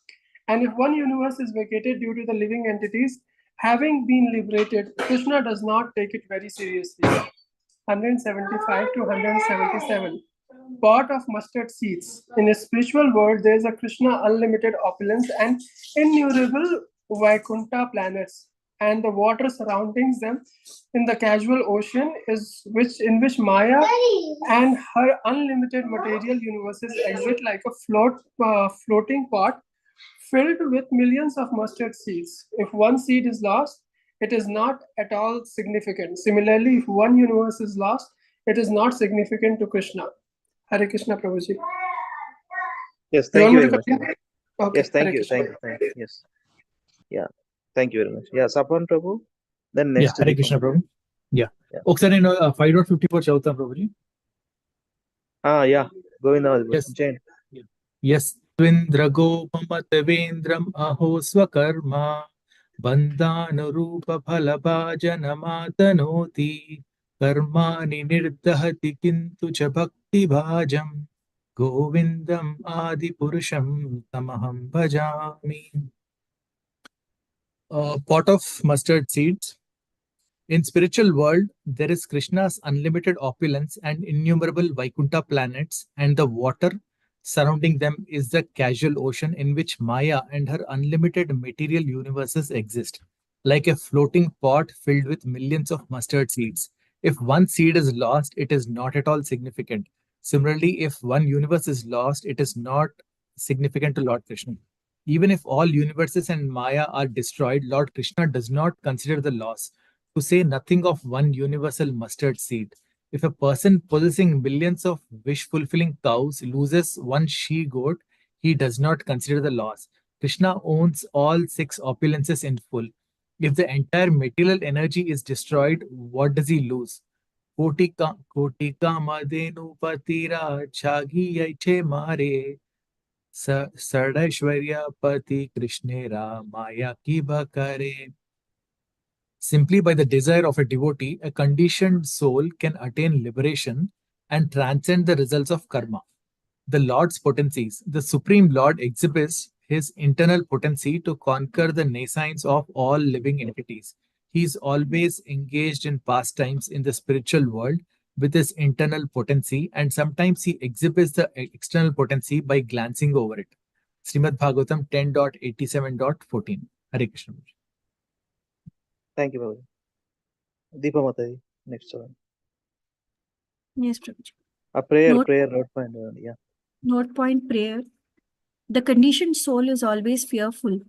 and if one universe is vacated due to the living entities having been liberated, Krishna does not take it very seriously. 175 to 177. Pot of mustard seeds. In a spiritual world, there is a Krishna unlimited opulence and innumerable Vaikuntha planets, and the water surrounding them in the casual ocean in which Maya and her unlimited material universes exist like a floating pot filled with millions of mustard seeds. If one seed is lost, it is not at all significant. Similarly, if one universe is lost, it is not significant to Krishna. Hare Krishna, Prabhuji. Yes, thank you very much. Okay. Yes, thank Hare you. Krishna. Thank you. Yes. Yeah. Thank you very much. Yeah, Sapan Prabhu. Then Yeah, next. Hare Krishna, Prabhu. Yeah. Yeah. ఒకసారి నేను 5.54 చదువుతాను Prabhuji. Yeah. Govinda. Yes. Chain. Yes. Twindragopamatvendram aho swakarma bandhanurupa phalabhajanamatanoti karmani nirdahati kintu cha bhakti bhajam govindam adi purusham tamaham bhajami. Pot of mustard seeds. In spiritual world, there is Krishna's unlimited opulence and innumerable Vaikuntha planets, and the water surrounding them is the casual ocean in which Maya and her unlimited material universes exist, like a floating pot filled with millions of mustard seeds. If one seed is lost, it is not at all significant. Similarly, if one universe is lost, it is not significant to Lord Krishna. Even if all universes and Maya are destroyed, Lord Krishna does not consider the loss, to say nothing of one universal mustard seed. If a person possessing millions of wish fulfilling cows loses one she goat, he does not consider the loss. Krishna owns all six opulences in full. If the entire material energy is destroyed, what does he lose? कोटिका मदेनु पतिरा छागी यैछे मारे षडैश्वर्य पति कृष्णेरा माया की बकरे. Simply by the desire of a devotee, a conditioned soul can attain liberation and transcend the results of karma. The Lord's potencies. The Supreme Lord exhibits his internal potency to conquer the nescience of all living entities. He is always engaged in pastimes in the spiritual world with his internal potency, and sometimes he exhibits the external potency by glancing over it. Srimad Bhagavatam 10.87.14. Hare Krishna. Thank you, Babaji. Deepa Mataji, next one. Yes, Prabhuji. A prayer, Note note point. Yeah. Note point prayer. The conditioned soul is always fearful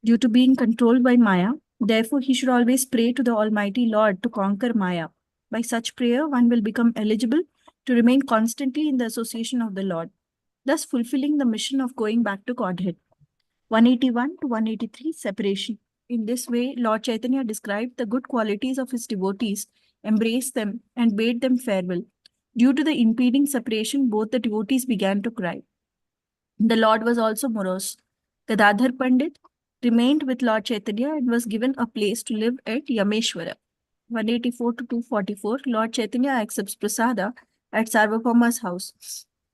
due to being controlled by Maya. Therefore, he should always pray to the Almighty Lord to conquer Maya. By such prayer, one will become eligible to remain constantly in the association of the Lord, thus fulfilling the mission of going back to Godhead. 181 to 183 Separation. In this way, Lord Chaitanya described the good qualities of his devotees, embraced them, and bade them farewell. Due to the impeding separation, both the devotees began to cry. The Lord was also morose. Gadadhar Pandit remained with Lord Chaitanya and was given a place to live at Yameshwara. 184 to 244, Lord Chaitanya accepts prasada at Sarvabhauma's house.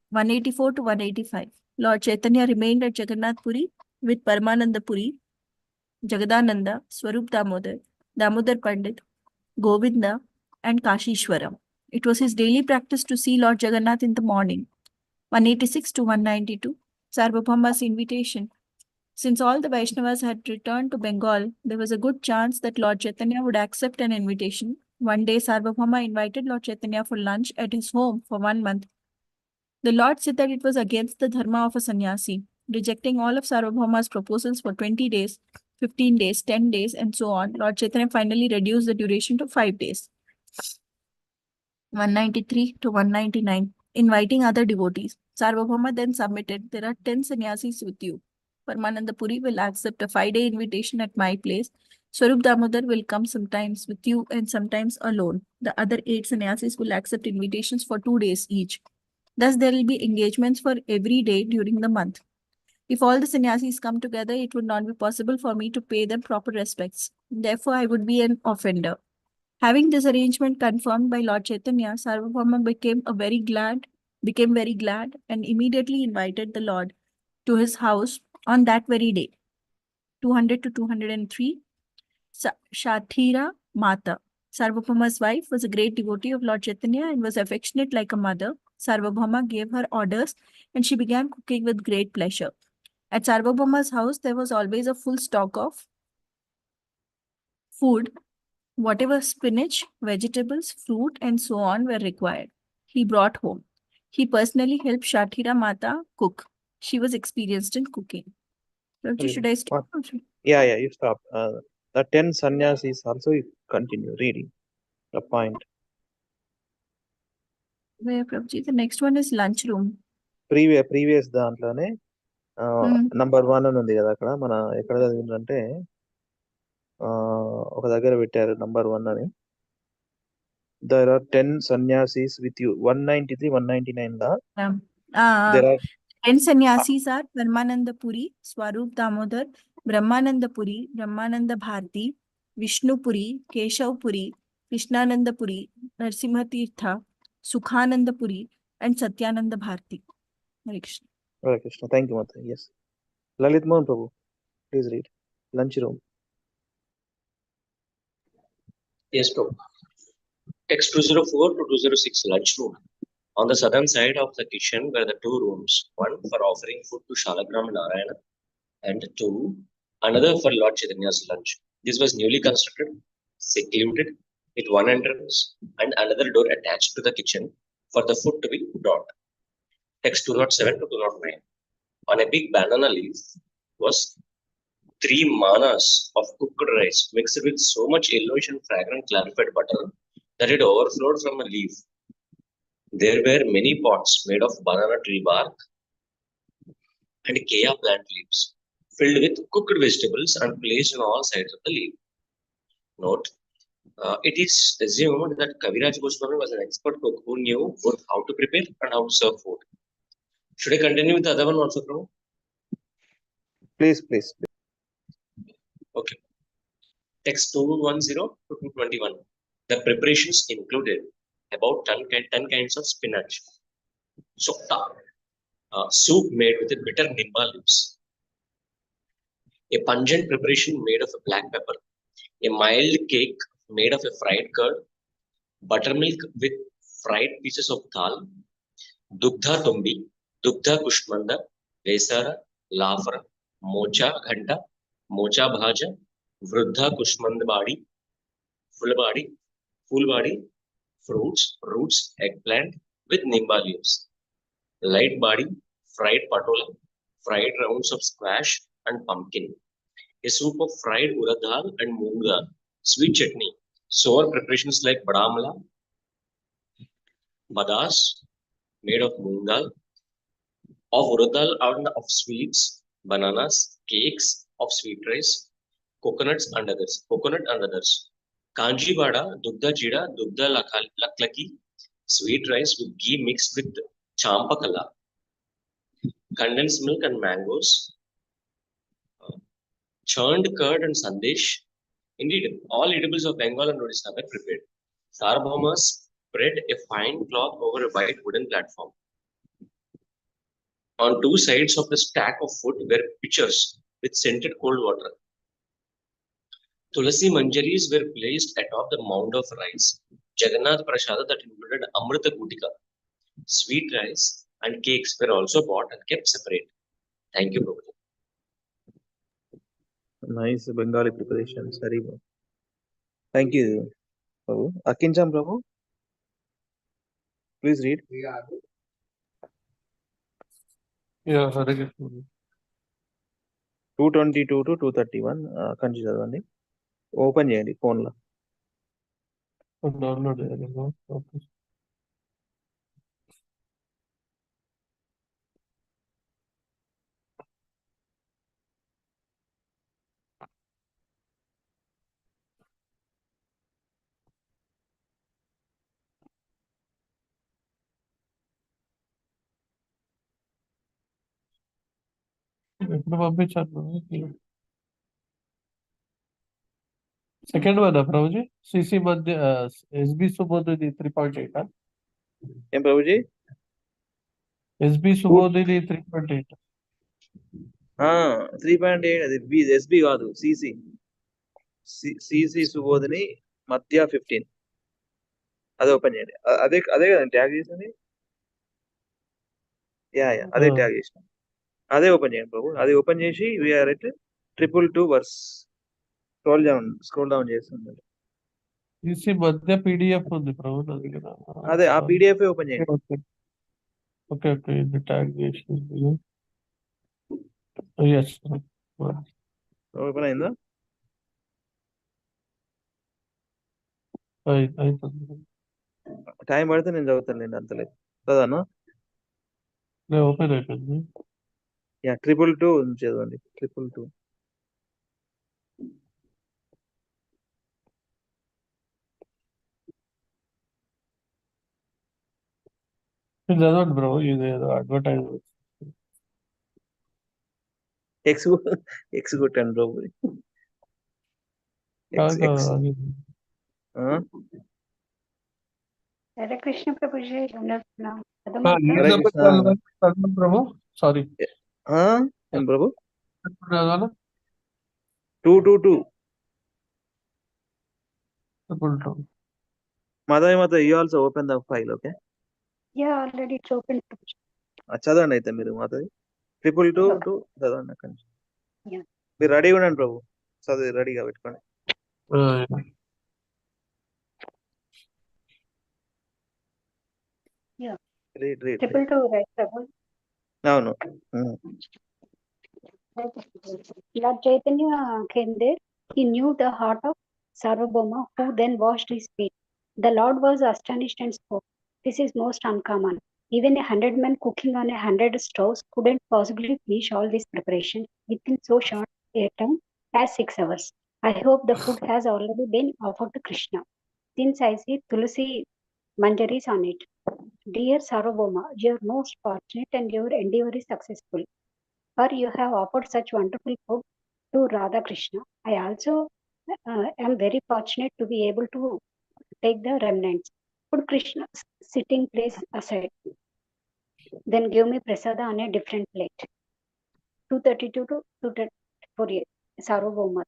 184 to 185, Lord Chaitanya remained at Jagannath Puri with Paramananda Puri, Jagadananda, Swarup Damodar, Damodar Pandit, Govinda, and Kashishwara. It was his daily practice to see Lord Jagannath in the morning. 186 to 192, Sarvabhauma's invitation. Since all the Vaishnavas had returned to Bengal, there was a good chance that Lord Chaitanya would accept an invitation. One day, Sarvabhauma invited Lord Chaitanya for lunch at his home for 1 month. The Lord said that it was against the dharma of a sannyasi, rejecting all of Sarvabhauma's proposals for 20 days, 15 days, 10 days, and so on. Lord Chaitanya finally reduced the duration to 5 days. 193 to 199, inviting other devotees. Sarvabhauma then submitted, there are 10 sannyasis with you. Paramananda Puri will accept a 5-day invitation at my place. Swarup Damodar will come sometimes with you and sometimes alone. The other 8 sannyasis will accept invitations for 2 days each. Thus, there will be engagements for every day during the month. If all the sannyasis come together, it would not be possible for me to pay them proper respects. Therefore, I would be an offender. Having this arrangement confirmed by Lord Chaitanya, Sarvabhauma became very glad and immediately invited the Lord to his house on that very day. 200 to 203, Shathira Mata. Sarvabhauma's wife was a great devotee of Lord Chaitanya and was affectionate like a mother. Sarvabhauma gave her orders and she began cooking with great pleasure. At Sarvabhauma's house, there was always a full stock of food. Whatever spinach, vegetables, fruit, and so on were required, he brought home. He personally helped Shathira Mata cook. She was experienced in cooking. Prabhuji, should I stop? Yeah, you stop. The 10 sannyasis also you continue reading the point. Where, Prabhuji? The next one is lunchroom. Previous దాంట్లోనే number 1 అని ఉంది కదా అక్కడ మన ఎక్కడ చదివిందంటే ఒక దగ్గర పెట్టారు నంబర్ 1 అని. There are 10 sannyasis with you. 193, 199 da. There are 10 sannyasis are Paramananda Puri, Swarup Damodar, Brahmananda Puri, Brahmananda Bharti, Vishnu Puri, Keshav Puri, Krishnananda Puri, Narsimha Tirtha, Sukhananda Puri, and Satyananda Bharti. Hare Krishna. Hare Krishna. Thank you, Mata. Yes. Lalit Mohan Prabhu, please read. Lunchroom. Yes, bro. Text 204 to 206 lunchroom. On the southern side of the kitchen were the 2 rooms, one for offering food to Shalagram Narayana, and 2, another for Lord Chaitanya's lunch. This was newly constructed, secluded, with one entrance and another door attached to the kitchen for the food to be brought. Text 207 to 209. On a big banana leaf was 3 manas of cooked rice mixed with so much yellowish and fragrant clarified butter that it overflowed from a leaf. There were many pots made of banana tree bark and kea plant leaves, filled with cooked vegetables and placed on all sides of the leaf. Note, it is assumed that Kaviraj Goswami was an expert cook who knew both how to prepare and how to serve food. Should I continue with the other one also, Prabhu? Please, please. Okay. Text 210 to 221. The preparations included about 10 kinds of spinach, sokta, soup made with bitter nimba leaves, a pungent preparation made of black pepper, a mild cake made of a fried curd, buttermilk with fried pieces of dal, dugdha tumbi, dugdha kushmanda, vesara, lafra, mocha ghanta, mocha bhaja, vruddha kushmanda badi, full body, fruits, roots, eggplant with nimba leaves, light body, fried patola, fried rounds of squash and pumpkin, a soup of fried urad dal and moong dal, sweet chutney, sour preparations like badamala, badas made of moong dal, of urad dal and of sweets, bananas, cakes of sweet rice, coconut and others. Kanji vada, dugda jida, dugda laklaki, sweet rice with ghee mixed with champakala, condensed milk and mangoes, churned curd and sandesh. Indeed, all edibles of Bengal and Odisha were prepared. Sarabhaumas spread a fine cloth over a white wooden platform. On two sides of the stack of food were pitchers with scented cold water. Tulasi manjaris were placed atop the mound of rice. Jagannath Prasada that included Amrita Gutika, sweet rice, and cakes were also bought and kept separate. Thank you, Prabhuji. Nice Bengali preparations. Very good. Thank you, Prabhu. Akincham, Prabhu. Please read. Yeah, Hare Krishna. 222 to 231. Continue చదవండి. Open చేయండి ఫోన్లో. Download చేయాలి. Okay. ఎప్పుడు పంపించారు second one Prabhuji CC మధ్య SB సుబోధిని 3.8 ఏం Prabhuji? SB సుబోధిని 3.8 3.8 అది SB కాదు, సిసి. సిసి సుబోధిని మధ్య 15. అదే ఓపెన్ చేయండి. అదే అదే కదండి ట్యాగ్ చేసింది. యా అదే ట్యాగ్ చేసిన. అదే ఓపెన్ చేయండి ప్రభు. అది ఓపెన్ చేసి we are at 222 verse. Scroll down చేస్తుంది. సిసి మధ్య పీడిఎఫ్ ఉంది ప్రభు నా దగ్గర. అదే ఆ పీడిఎఫ్ ఓపెన్ చేయండి. ఓకే ఓకే ఇది ట్యాగ్ చేసింది. ఎస్ ఓపెన్ అయిందా? అయిపోయింది. టైం పడితే నేను చదువుతాను, నేను అంతలేదు చదవనా? ఓపెన్ అయిపోయింది. యా 222 చదవండి. 222. చదవండి బ్రో, ఇది ఏదో అడ్వర్టైజ్ ఎక్స్ కొట్టాను ప్రభు. హరే కృష్ణ ప్రభుజీ. ప్రభు సారీ ఏం ప్రభు? 222 Madhya, you also open the file, okay? Yeah, already it's open. చదవండి అయితే మీరు మాధవి. 222 చదవండి అక్కడి నుంచి. Yeah. మీరు రెడీగా ఉండండి ప్రభు, చదివి రెడీగా పెట్టుకోండి. Yeah. Read. 222, right, Prabhu? అవును. Lord Chaitanya came there. He knew the heart of Sarvabhauma, who then washed his feet. The Lord was astonished and spoke, "This is most uncommon. Even 100 men cooking on 100 stoves couldn't possibly finish all this preparation within so short a time as 6 hours. I hope the food has already been offered to Krishna, since I see Tulsi manjaris on it. Dear Sarvabhauma, you are most fortunate and your endeavor is successful, for you have offered such wonderful food to Radha Krishna. I also am very fortunate to be able to take the remnants, put Krishna's sitting place aside, then give me prasada on a different plate." 232 to 248. Sarvabhauma.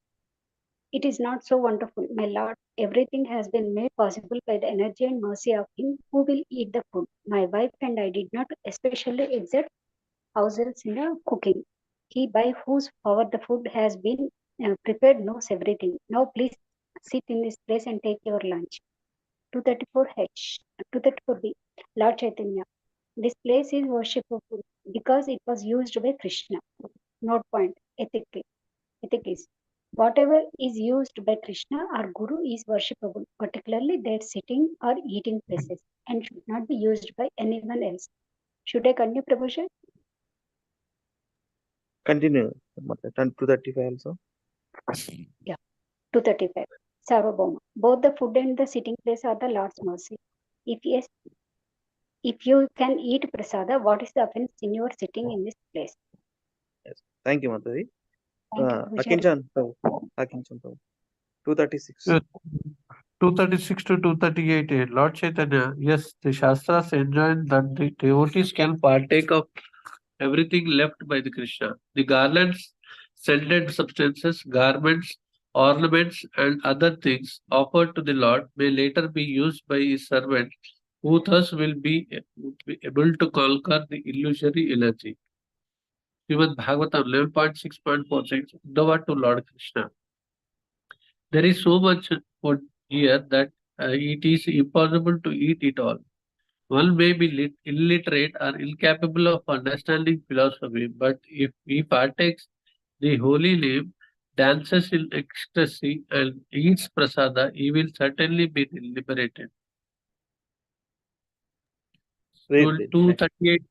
It is not so wonderful, my lord. Everything has been made possible by the energy and mercy of him who will eat the food. My wife and I did not especially exert ourselves in the cooking. He by whose power the food has been prepared knows everything. Now please sit in this place and take your lunch. 234H, 234B. Lord Chaitanya. This place is worshipful because it was used by Krishna. Note point. Ethic is whatever is used by Krishna or Guru is worshipable, particularly their sitting or eating places, and should not be used by anyone else. Should I continue, Prabhu? Continue. 235 also. Yeah. 235. Sarvabhauma. Both the food and the sitting place are the Lord's mercy. If yes, if you can eat prasada, what is the offense in your sitting in this place? Yes. Thank you, Mataji. Thank you, Prabhuji. Akinchan, Prabhu. Akinchan, Prabhu. 236. Yes. 236 to 238. Lord Chaitanya, yes, the Shastras enjoin that the devotees can partake of everything left by the Krishna. The garlands, scented substances, garments, ornaments, and other things offered to the Lord may later be used by his servants, who thus will be able to conquer the illusory energy. Srimad Bhagavatam 11.6.46 Uddhava to Lord Krishna. There is so much food here that it is impossible to eat it all. One may be illiterate or incapable of understanding philosophy, but if he partakes the holy name, dances in ecstasy, and eats prasada, he will certainly be liberated. Read, please. 238,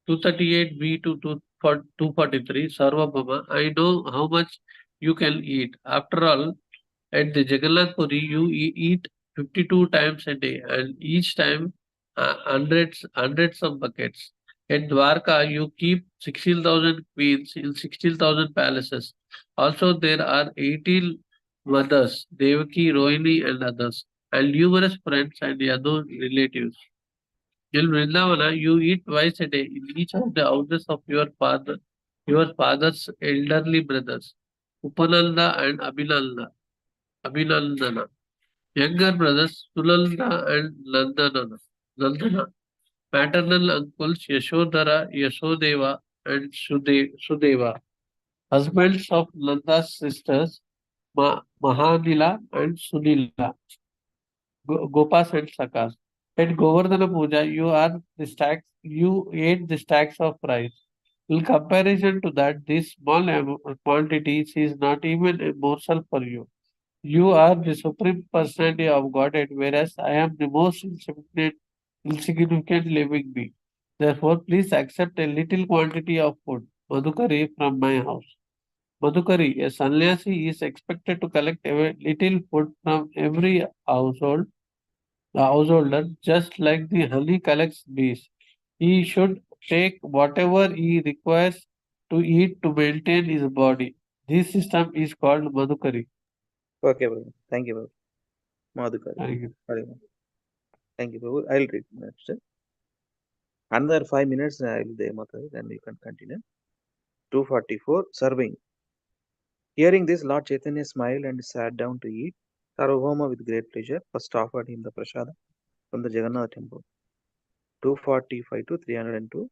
238b to 243, Sarvabhama, I know how much you can eat. After all, at the Jagannath Puri, you eat 52 times a day, and each time hundreds of buckets. At Dwarka, you keep 16,000 queens in 16,000 palaces. Also, there are 18 mothers, Devaki, Rohini, and others, and numerous friends and other relatives. In Vrindavana, you eat twice a day in each of the houses of your father's elderly brothers, Upananda and Abhinandana. Younger brothers Sulalna and Nandana. Maternal uncles Yashodhara, Yasodeva, and Sudeva. Husbands of Nanda's sisters Mahanila and Sunila. Gopas and Sakas. At Govardhana Puja, you ate the stacks of rice. In comparison to that, this small quantities is not even a morsel for you. You are the supreme personality of Godhead, whereas I am the most insignificant living being. Therefore, please accept a little quantity of food, Madhukari, from my house. Madhukari, a sannyasi is expected to collect a little food from every householder, just like the honey collects bees. He should take whatever he requires to eat to maintain his body. This system is called Madhukari. Okay, Prabhu. Thank you, Prabhu. Madhukari. Thank you. Thank you, Prabhu. I'll read next. Another 5 minutes I will there, Mataji, then you can continue. 244. Serving. Hearing this, Lord Chaitanya smiled and sat down to eat. Sarvabhauma with great pleasure first offered him the prasada from the Jagannath temple. 245 to 302.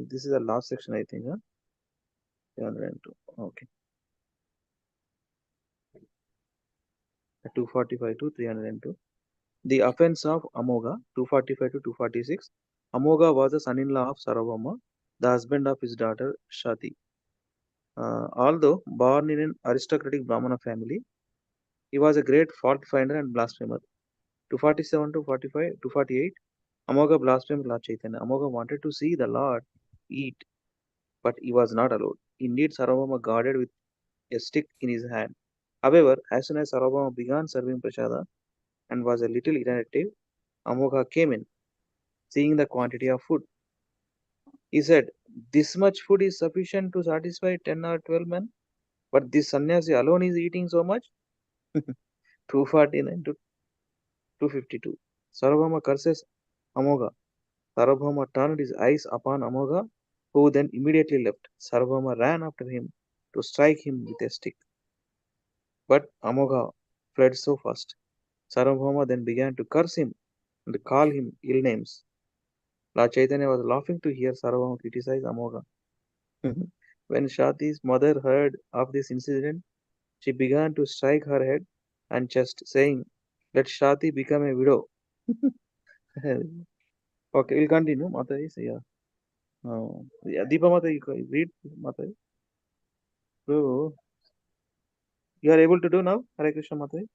This is the last section, I think. 302. Okay. 245 to 302. The offense of Amoga. 245 to 246. Amoga was the son-in-law of Sarvabhauma, the husband of his daughter Shati. Although born in an aristocratic Brahmana family, he was a great fault finder and blasphemer. 247 to 45 to 48, Amoga blasphemed Lord Chaitanya. Amoga wanted to see the Lord eat, but he was not allowed. Indeed, Sarvabhauma guarded with a stick in his hand. However, as soon as Sarvabhauma began serving prasada and was a little inattentive, Amoga came in. Seeing the quantity of food, he said, "This much food is sufficient to satisfy 10 or 12 men, but this sannyasi alone is eating so much." 249 to 252. Sarvabhauma curses Amoga. Sarvabhauma turned his eyes upon Amoga, who then immediately left. Sarvabhauma ran after him to strike him with a stick. But Amoga fled so fast. Sarvabhauma then began to curse him and call him ill names. Lord Chaitanya was laughing to hear Sarvabhauma criticize Amoga. When Shati's mother heard of this incident, she began to strike her head and chest, saying, "Let Shati become a widow." Okay, we'll continue. Mataji, so yeah. Yeah, Deepa Mataji, read Mataji. So, you are able to do now? Hare Krishna Mataji.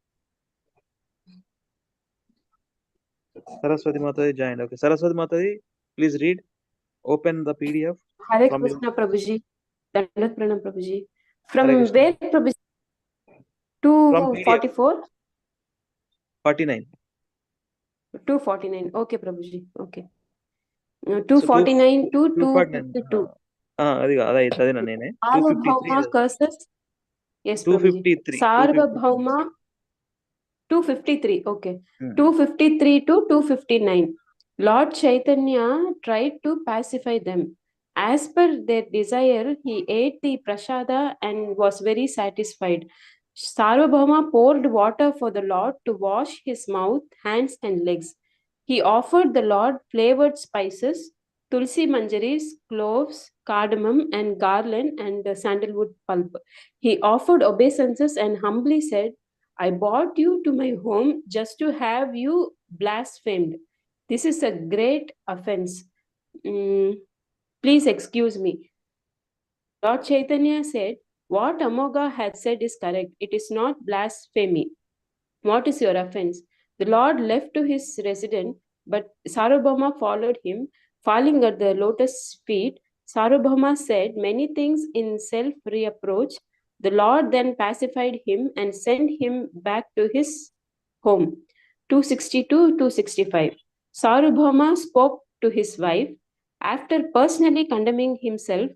Saraswati Mataji joined. Okay, Saraswati Mataji, please read. Open the PDF Hare from your. Krishna Prabhuji. Dandat Pranam Prabhuji. Hare From Krishna. where Prabhuji? From PDF. 244? 49. 249. Okay, Prabhuji. Okay. So 249 to 249. 252. అదే నేనే 253 Sarvabhauma curses. Yes, Prabhuji. 253 Sarvabhauma 253. Okay. 253 to 259. Lord Chaitanya tried to pacify them. As per their desire, he ate the prasada and was very satisfied. Sarvabhauma poured water for the Lord to wash his mouth, hands, and legs. He offered the Lord flavored spices, tulsi manjaris, cloves, cardamom, and garland, and sandalwood pulp. He offered obeisances and humbly said, "I brought you to my home just to have you blasphemed. This is a great offense. Please excuse me." Lord Chaitanya said, "What Amoga had said is correct. It is not blasphemy. What is your offense?" The Lord left to his residence, but Sarvabhauma followed him. Falling at the lotus feet, Sarvabhauma said many things in self reproach. The Lord then pacified him and sent him back to his home. 262 265. Sarvabhauma spoke to his wife. After personally condemning himself,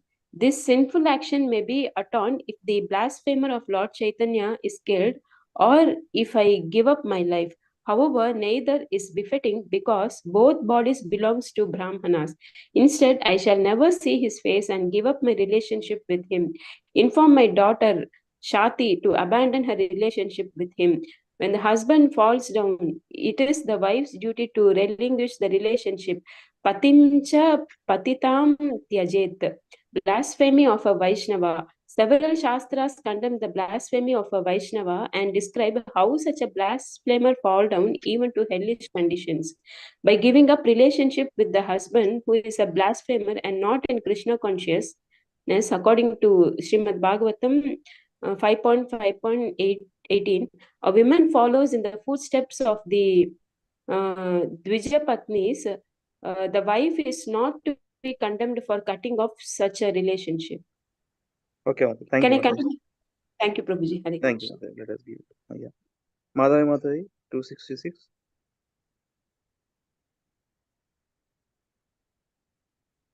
this sinful action may be atoned if the blasphemer of Lord Chaitanya is killed or if I give up my life. However, neither is befitting because both bodies belongs to Brahmanas. Instead, I shall never see his face and give up my relationship with him. Inform my daughter Shati to abandon her relationship with him. When the husband falls down, it is the wife's duty to relinquish the relationship. Patimcha patitam tyajet. Blasphemy of a Vaishnava. Several Shastras condemn the blasphemy of a Vaishnava and describe how such a blasphemer fall down even to hellish conditions. By giving up relationship with the husband who is a blasphemer and not in Krishna consciousness, according to Srimad Bhagavatam 5.5.18, a woman follows in the footsteps of the Dvija Patnis. The wife is not to be condemned for cutting off such a relationship. Okay, Mataji. Thank Can you, I Mataji. continue? Thank you, Prabhuji. Hare Thank you, Krishna. Mataji. Let us give it. Yeah. Madhavi Mataji, 266.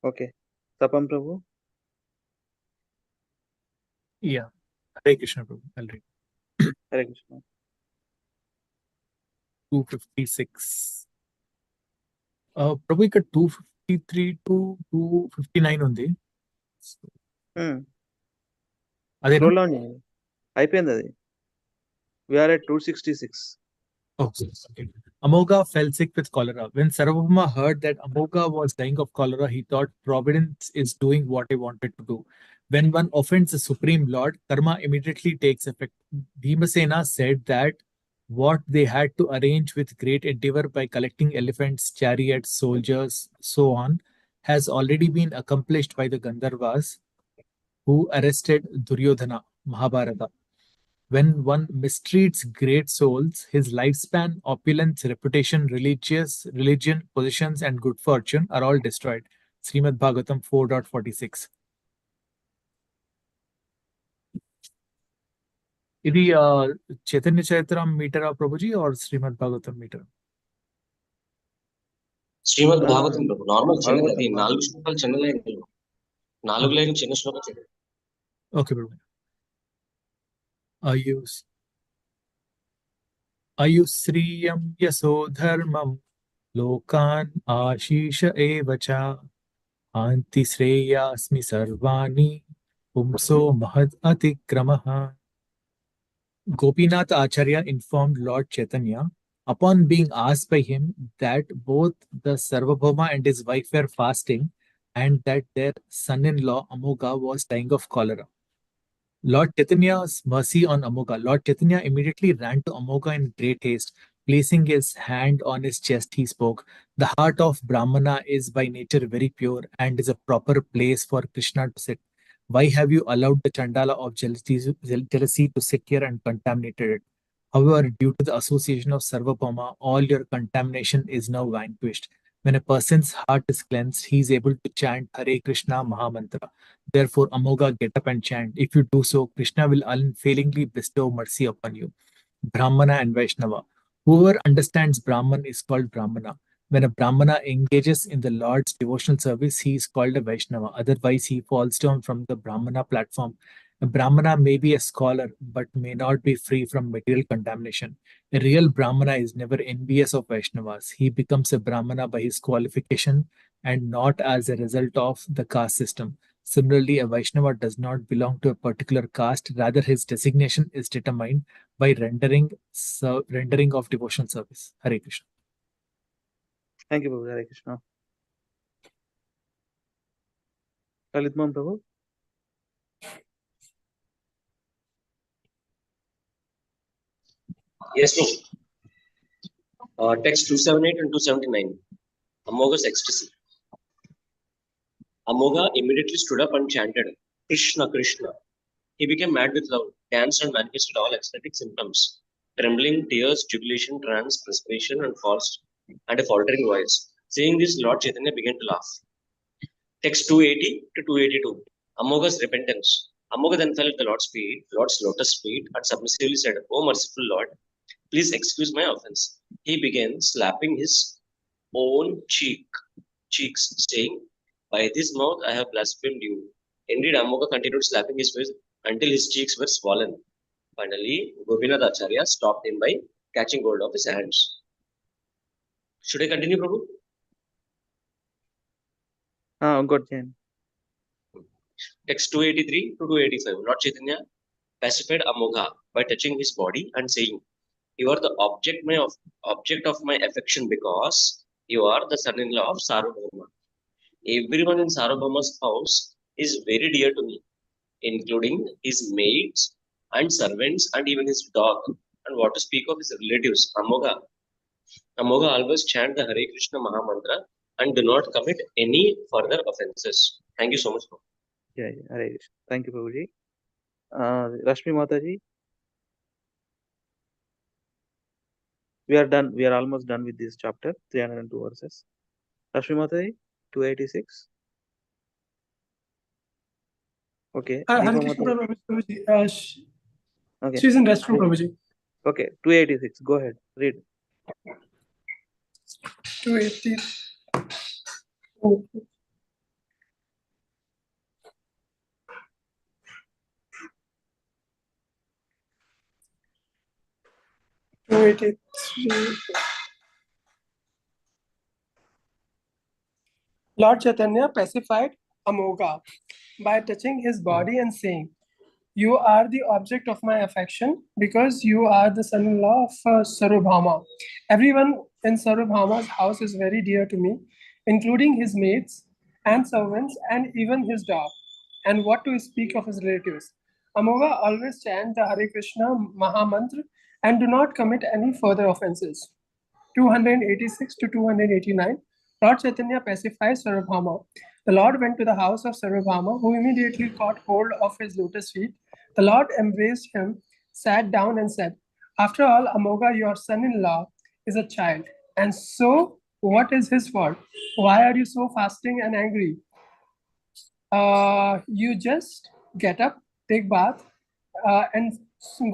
Okay. Tapam Prabhu. Yeah. Hare Krishna Prabhu. I'll read. Hare Krishna. 256. Prabhu, ఇక్కడ 253 to 259 ఉంది. అదేనా? Scroll down చేయండి. అయిపోయింది అది. We are at 266. Oh, okay. Amoga fell sick with cholera. When Sarvabhauma heard that Amoga was dying of cholera, he thought Providence is doing what he wanted to do. When one offends the Supreme Lord, karma immediately takes effect. Bhimasena said that what they had to arrange with great endeavor by collecting elephants, chariots, soldiers, so on, has already been accomplished by the Gandharvas. who arrested Duryodhana, Mahabharata. When one mistreats great souls, his lifespan, opulence, reputation, religion, positions, and good fortune are all destroyed. Srimad Bhagavatam 4.46. ఇది చైతన్య చరిత్రం మీటరా ప్రభుజీ or Srimad Bhagavatam metre? Srimad Bhagavatam ప్రభు normal చిన్నది, అది భాగవతం. 4 శ్లోకాలు చిన్న line, 4 line చిన్న శ్లోకం చదివి. ఓకే ప్రభు. అయుశ్రియం యశోధర్మం లోకాన్ ఆశీష ఏవ చ ఆంతి శ్రేయాస్మి సర్వాణి పుంసో Mahad అతిక్రమః. Gopinath Acharya informed Lord Chaitanya, upon being asked by him that both the Sarvabhauma and his wife were fasting and that their son-in-law Amoga was dying of cholera. Lord Chaitanya's mercy on Amoga. Lord Chaitanya immediately ran to Amoga in great haste. Placing his hand on his chest, he spoke, "The heart of Brahmana is by nature very pure and is a proper place for Krishna to sit. Why have you allowed the Chandala of jealousy to sit here and contaminated it? However, due to the association of Sarvabhauma, all your contamination is now vanquished. When a person's heart is cleansed, he is able to chant Hare Krishna Mahamantra. Therefore, Amoga, get up and chant. If you do so, Krishna will unfailingly bestow mercy upon you." Brahmana and Vaishnava. Whoever understands Brahman is called Brahmana. When a Brahmana engages in the Lord's devotional service, he is called a Vaishnava. Otherwise, he falls down from the Brahmana platform. A Brahmana may be a scholar, but may not be free from material contamination. A real Brahmana is never envious of Vaishnavas. He becomes a Brahmana by his qualification and not as a result of the caste system. Similarly, a Vaishnava does not belong to a particular caste, rather, his designation is determined by rendering of devotional service. Hare Krishna. Thank you, Prabhu. Hare Krishna. Lalitman Prabhu. Yes, no. Text 278 and 279. Amoga's ecstasy. Amoga immediately stood up and chanted, "Krishna, Krishna." He became mad with love, danced and manifested all ecstatic symptoms: trembling, tears, jubilation, trance, perspiration, and a faltering voice. Seeing this, Lord Chaitanya began to laugh. Text 280 to 282. Amoga's repentance. Amoga then fell at the Lord's lotus feet, and submissively said, "O merciful Lord, please excuse my offense." He began slapping his own cheeks, saying, "By this mouth I have blasphemed you." Indeed, Amoga continued slapping his face until his cheeks were swollen. Finally, Gopinath Acharya stopped him by catching hold of his hands. Should I continue, Prabhu? Good, Jain. Text 283 to 285. Lord Chaitanya pacified Amoga by touching his body and saying, "You are the object of my affection because you are the son-in-law of Sarvabhauma. Everyone in Sarvabhauma's house is very dear to me, including his maids and servants and even his dog. And what to speak of his relatives, Amoga always chant the Hare Krishna Mahamantra and do not commit any further offenses." Thank you so much. Yeah, Hare Krishna. Thank you, Prabhuji. Rashmi Mataji. We are done. We are almost done with this chapter, 302 verses. Rashmi Mataji, 286. Okay. Hare Deepa Krishna Mataji. Prabhuji. Okay. She's in restroom, Prabhuji. Okay, 286. Go ahead. Read. 280. Lord Chaitanya pacified Amoga by touching his body and saying, "You are the object of my affection because you are the son-in-law of Sarvabhauma. Everyone in Sarvabhauma's house is very dear to me, including his maids and servants and even his dog. And what to speak of his relatives? Amoga always chant the Hare Krishna Mahamantra and do not commit any further offenses." 286 to 289. Lord Chaitanya pacifies Sarvabhauma The Lord went to the house of Sarvabhauma, who immediately caught hold of his lotus feet. The Lord embraced him, sat down, and said, "After all, Amoga, your son-in-law, is a child. And so, what is his fault? Why are you so fasting and angry? You just get up, take bath, and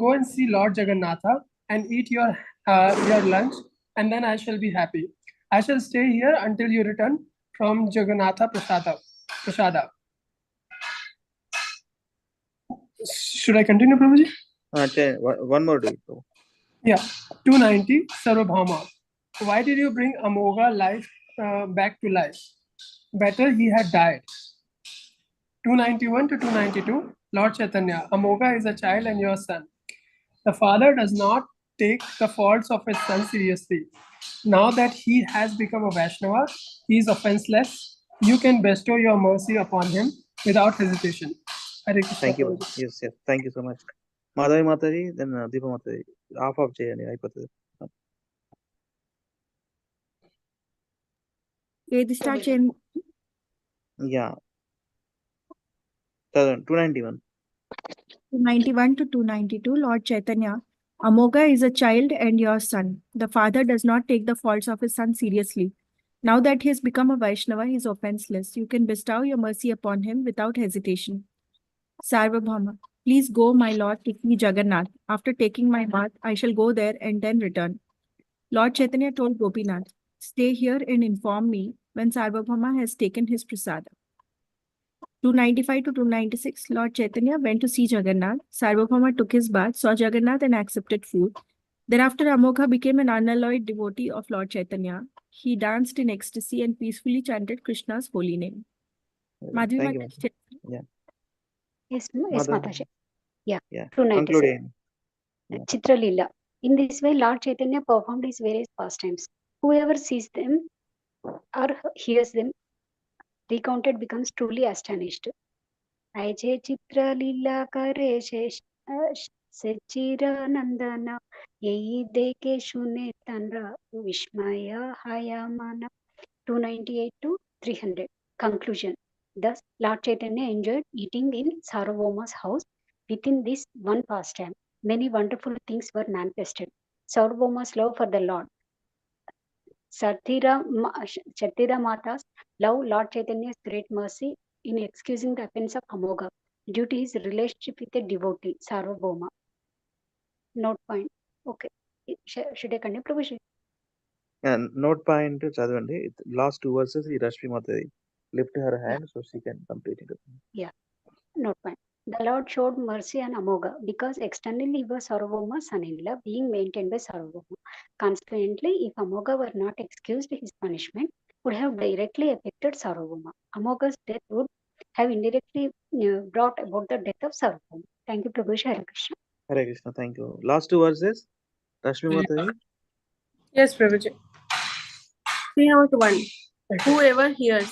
go and see Lord Jagannatha and eat your lunch, and then I shall be happy. I shall stay here until you return from Jagannatha Prasada. Should I continue, Prabhuji? One more do it. Yeah, 290 Sarvabhauma. Why did you bring Amoga life back to life? Better he had died. 291 to 292 Lord Chaitanya. Amoga is a child and your son. The father does not take the faults of his son seriously. Now that he has become a Vaishnava, he is offenseless. You can bestow your mercy upon him without hesitation. Hare Krishna. Thank you. Prabhuji. Yes. Thank you so much. Madhavi Mataji, then Deepa Mataji. Off cheyandi అయిపోతుంది. ఏది start చేయండి? Yeah. 291. 291 to 292 Lord Chaitanya. Amoga is a child and your son. The father does not take the faults of his son seriously. Now that he has become a Vaishnava, he is offenseless. You can bestow your mercy upon him without hesitation. Sarvabhauma, please go, my lord, to see Jagannath. After taking my bath, I shall go there and then return. Lord Chaitanya told Gopinath, stay here and inform me when Sarvabhauma has taken his prasada. 295 to 296 Lord Chaitanya went to see Jagannath. Sarvabhauma took his bath, saw Jagannath and accepted food. Thereafter, Amogha became an unalloyed devotee of Lord Chaitanya. He danced in ecstasy and peacefully chanted Krishna's holy name. Madhya Thank you. Mataji. Yeah. Yes, Madhavi. Mataji. Yeah, Yeah. 297. Conclude. Yeah. Chitralila. In this way, Lord Chaitanya performed his various pastimes. Whoever sees them or hears them recounted becomes truly astonished. ऐजे चित्रलीला करे सच्चिदानंदन यही देखे सुने तनरा विस्मय हयामान 298 to 300. Conclusion. Thus, Lord Chaitanya enjoyed eating in Sarvabhauma's house. Within this one pastime, many wonderful things were manifested. Sarvabhauma's love for the Lord, Shatira Mata's love Lord Chaitanya's great mercy in excusing the offense of Amoga due to his relationship with a devotee, Sarvabhauma. Note point. Okay. Should I continue, Prabhuji? And note point చదవండి. Last two verses ఈ Rashmi Mataji lift her hand so she can complete it. Yeah. Note point. The Lord showed mercy on Amoga because externally he was Sarvabhauma's son-in-law being maintained by Sarvabhauma. Consequently, if Amoga were not excused, his punishment would have directly affected Sarvabhauma. Amoga's death would have indirectly brought about the death of Sarvabhauma. Thank you, Prabhu. Hare Krishna. Hare Krishna. Thank you. Last two verses. Rashmi Mataji. Yes, Prabhuji. 301. Whoever hears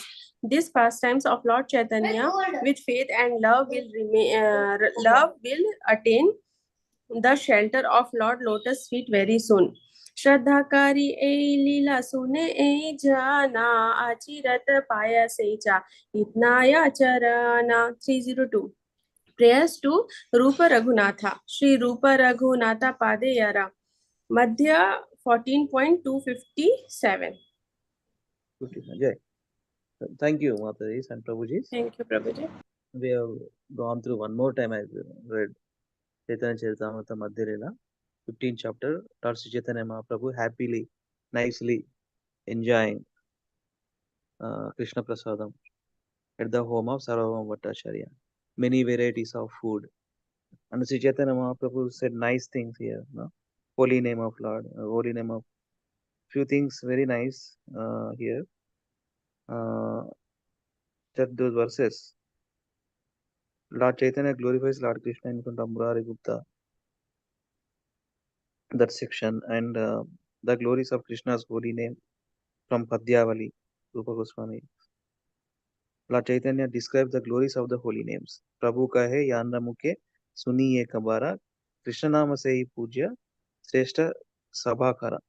these pastimes of Lord Chaitanya with faith and love will attain the shelter of Lord Lotus feet very soon. श्रद्धाकारी ए लीला सुने ए जाना आचिरत पाया सेचा इतना या चरना 302 Prayers to Rupa Raghunatha. Sri Rupa Raghunatha Padeyara. Madhya 14.257. Jai. Thank you, Mataji and Prabhuji. Thank you, Prabhuji. We have gone through one more time. I read Chaitanya Charitamrita Madhya Leela, 15th chapter. Lord Sri Chaitanya Mahaprabhu happily, nicely enjoying Krishna Prasadam at the home of Sarvabhauma Bhattacharya. Many varieties of food. And Sri Chaitanya Mahaprabhu said nice things here. No? Holy name of Lord, holy name of few things very nice here. Just those verses. Lord Chaitanya glorifies Lord Krishna in front of Murari Gupta. That section and the glories of Krishna's holy name from Padyavali, Rupa Goswami. Lord Chaitanya describes the glories of the holy names. Prabhu kahe yanra mukhe suniye kabara Krishna nama se hi pujya shrestha sabhakara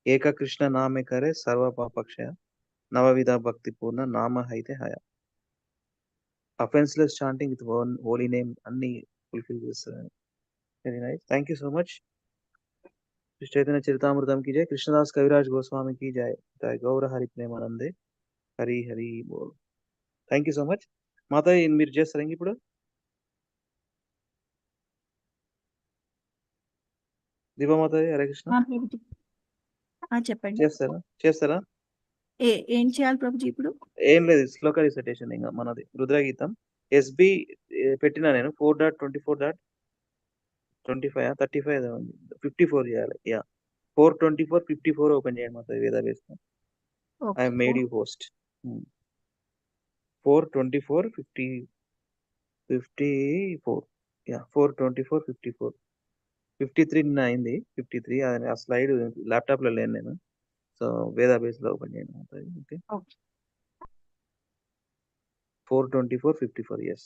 eka Krishna name kare sarva papakshaya Navavida Bhakti Purna Nama Haite Haya. Offenseless chanting with one holy name, Anni fulfill this. Very nice. Thank you so much. Chaitanya Charitamrtam ki jai. Krishnadas Kaviraj Goswami ki jai. Jai Gaura Hari Premanande. Hari Hari Bol. Thank you so much. Mata, మీరు చేస్తారండి ఇప్పుడు? దీపమాత హరే కృష్ణ చెప్పండి. చేస్తారా? ఏం చేయాలి ప్రభుజీ ఇప్పుడు? ఏం లేదు, శ్లోక రిసైటేషన్ ఇంకా మనది రుద్రగీతం. ఎస్బి పెట్టినా నేను 4.24.25 35 54 చేయాలి. యా 4.24 54 ఓపెన్ చేయండి మాత వేద base. I made you host. 4.24 54 yeah 4.24 54 53 నిన్న అయింది. 53 ఆ స్లైడ్ ల్యాప్టాప్ లో లేను నేను. సో వేదా బేస్ లో ఓపెన్ చేయండి Mata. Okay 4.24 54 yes.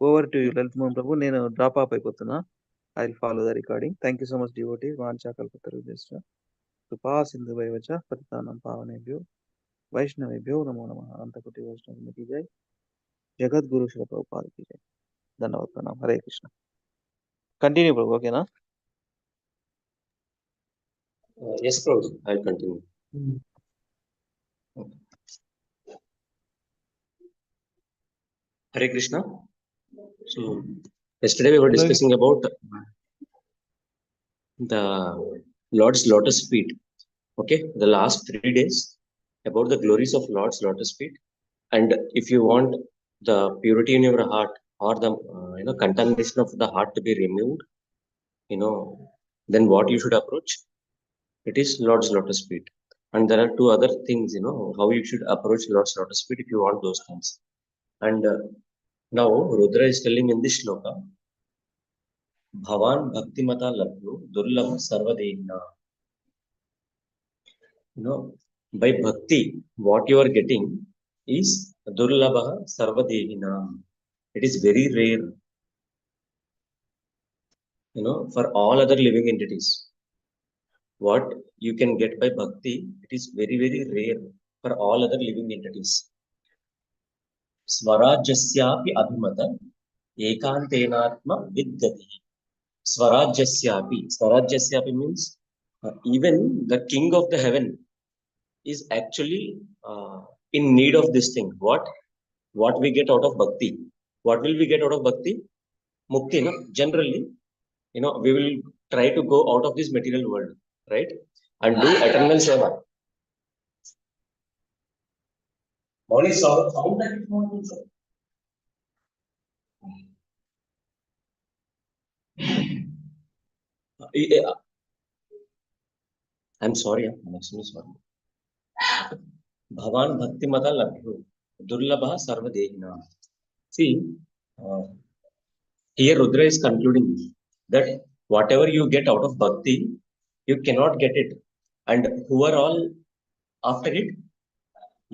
Over to you Lalit Mohan Prabhu. నేను డ్రాప్ ఆఫ్ అయిపోతున్నా. I will follow the recording. Thank you so much devotee. వాంఛా కల్పతరుభ్యశ్చ కృపా సింధుభైవచ పతితానాం పావనేభ్యో వైష్ణవేభ్యో నమో నమః. అనంతకోటి వైష్ణవ की जय. జగద్గురు శ్రీ ప్రభుపాద की जय. ధన్యవాద ప్రణామ్. హరే కృష్ణ. కంటిన్యూ ప్రభు. ఓకేనా? Yes, Prabhu. I'll continue. Okay. Hare Krishna. So yesterday we were discussing about the Lord's lotus feet. Okay, the last 3 days about the glories of Lord's lotus feet. And if you want the purity in your heart or the contamination of the heart to be removed, then what you should approach? It is Lord's lotus feet. And there are 2 other things, how you should approach Lord's lotus feet if you want those things. And now Rudra is telling in this shloka, Bhavan Bhaktimata Labhu Durlabha Sarvadehina. By bhakti, what you are getting is Durlabha Sarvadehina. It is very rare, for all other living entities. What you can get by bhakti, it is very, very rare for all other living entities. Swarajasyapi abhimata ekantenatma vidgati. Swarajasyapi means even the king of the heaven is actually in need of this thing. What we get out of bhakti? What will we get out of bhakti? Mukti, no? Generally, we will try to go out of this material world, right? And do eternal seva. Only sound that it won't. I'm sorry, I'm actually sorry. Bhavan Bhaktimata Labhu Durlabha Sarvadehina. See, here Rudra is concluding that whatever you get out of bhakti, you cannot get it. And who are all after it?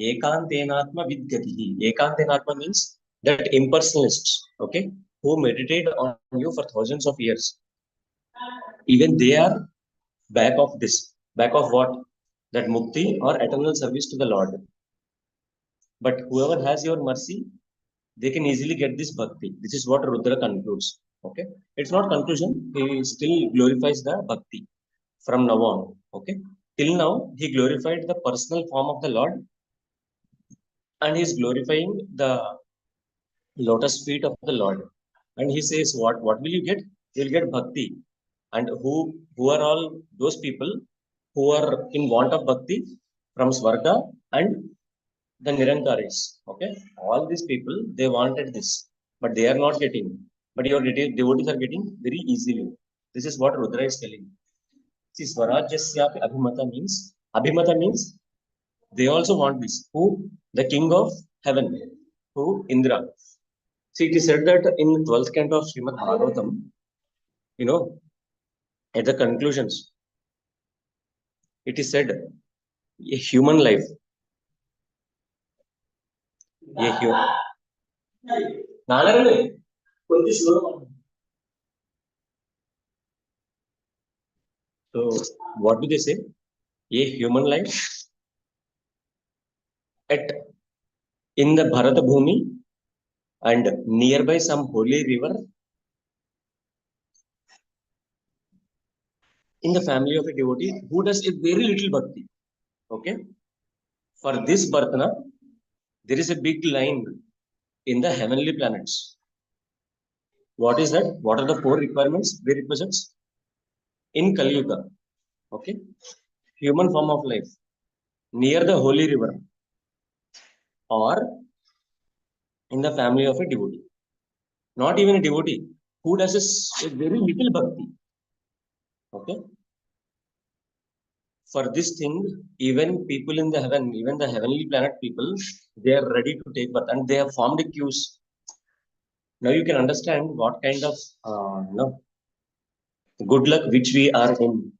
Ekantenatma vidgatihi. Ekantenatma means that impersonalists, okay, who meditate on you for thousands of years. Even they are back of this. Back of what? That mukti or eternal service to the Lord. But whoever has your mercy, they can easily get this bhakti. This is what Rudra concludes. Okay, it's not conclusion. He still glorifies the bhakti from now on. Okay, till now he glorified the personal form of the Lord, and he is glorifying the lotus feet of the Lord. And he says, what will you get? You will get bhakti. And who are all those people who are in want of bhakti from Svarga and the Nirankaris? Okay, all these people, they wanted this, but they are not getting. But your devotees are getting very easily. This is what Rudra is telling. See, Swarajasyapi Abhimata means they also want this. Who? The king of heaven. Who? Indra. See, it is said that in 12th canto of Srimad Bhagavatam, at the conclusions, it is said, a human life, So what do they say? A human life at in the Bharata Bhumi and nearby some holy river in the family of a devotee who does a very little bhakti. Okay. For this Bhartana, there is a big line in the heavenly planets. What is that? What are the 4 requirements they represents? In Kali Yuga, okay, human form of life near the holy river or in the family of a devotee. Not even a devotee who does a very little bhakti. Okay. For this thing, even people in the heaven, even the heavenly planet people, they are ready to take birth and they have formed a queues. Now you can understand what kind of good luck which we are in.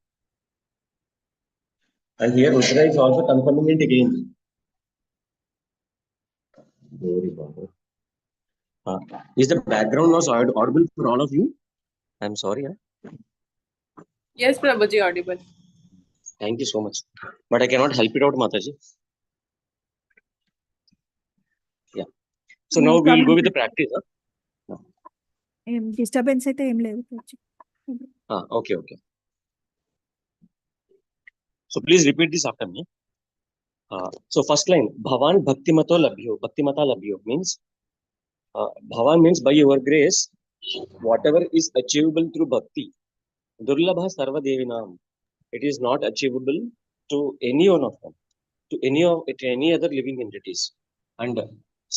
And here Rudra is also confirming it again. Is the background noise audible for all of you? I'm sorry. Yes, Prabhuji, audible. Thank you so much. But I cannot help it out, Mataji. Yeah. So now we will go with the practice. Disturbance అయితే ఏం లేదు. Okay, okay. So please repeat this after me. So first line, Bhavan Bhaktimato Labhyo. Bhaktimata Labhyo means, Bhavan means by your grace, whatever is achievable through bhakti. Durlabha Sarva Devinam. It is not achievable to any one of them, to any other living entities. And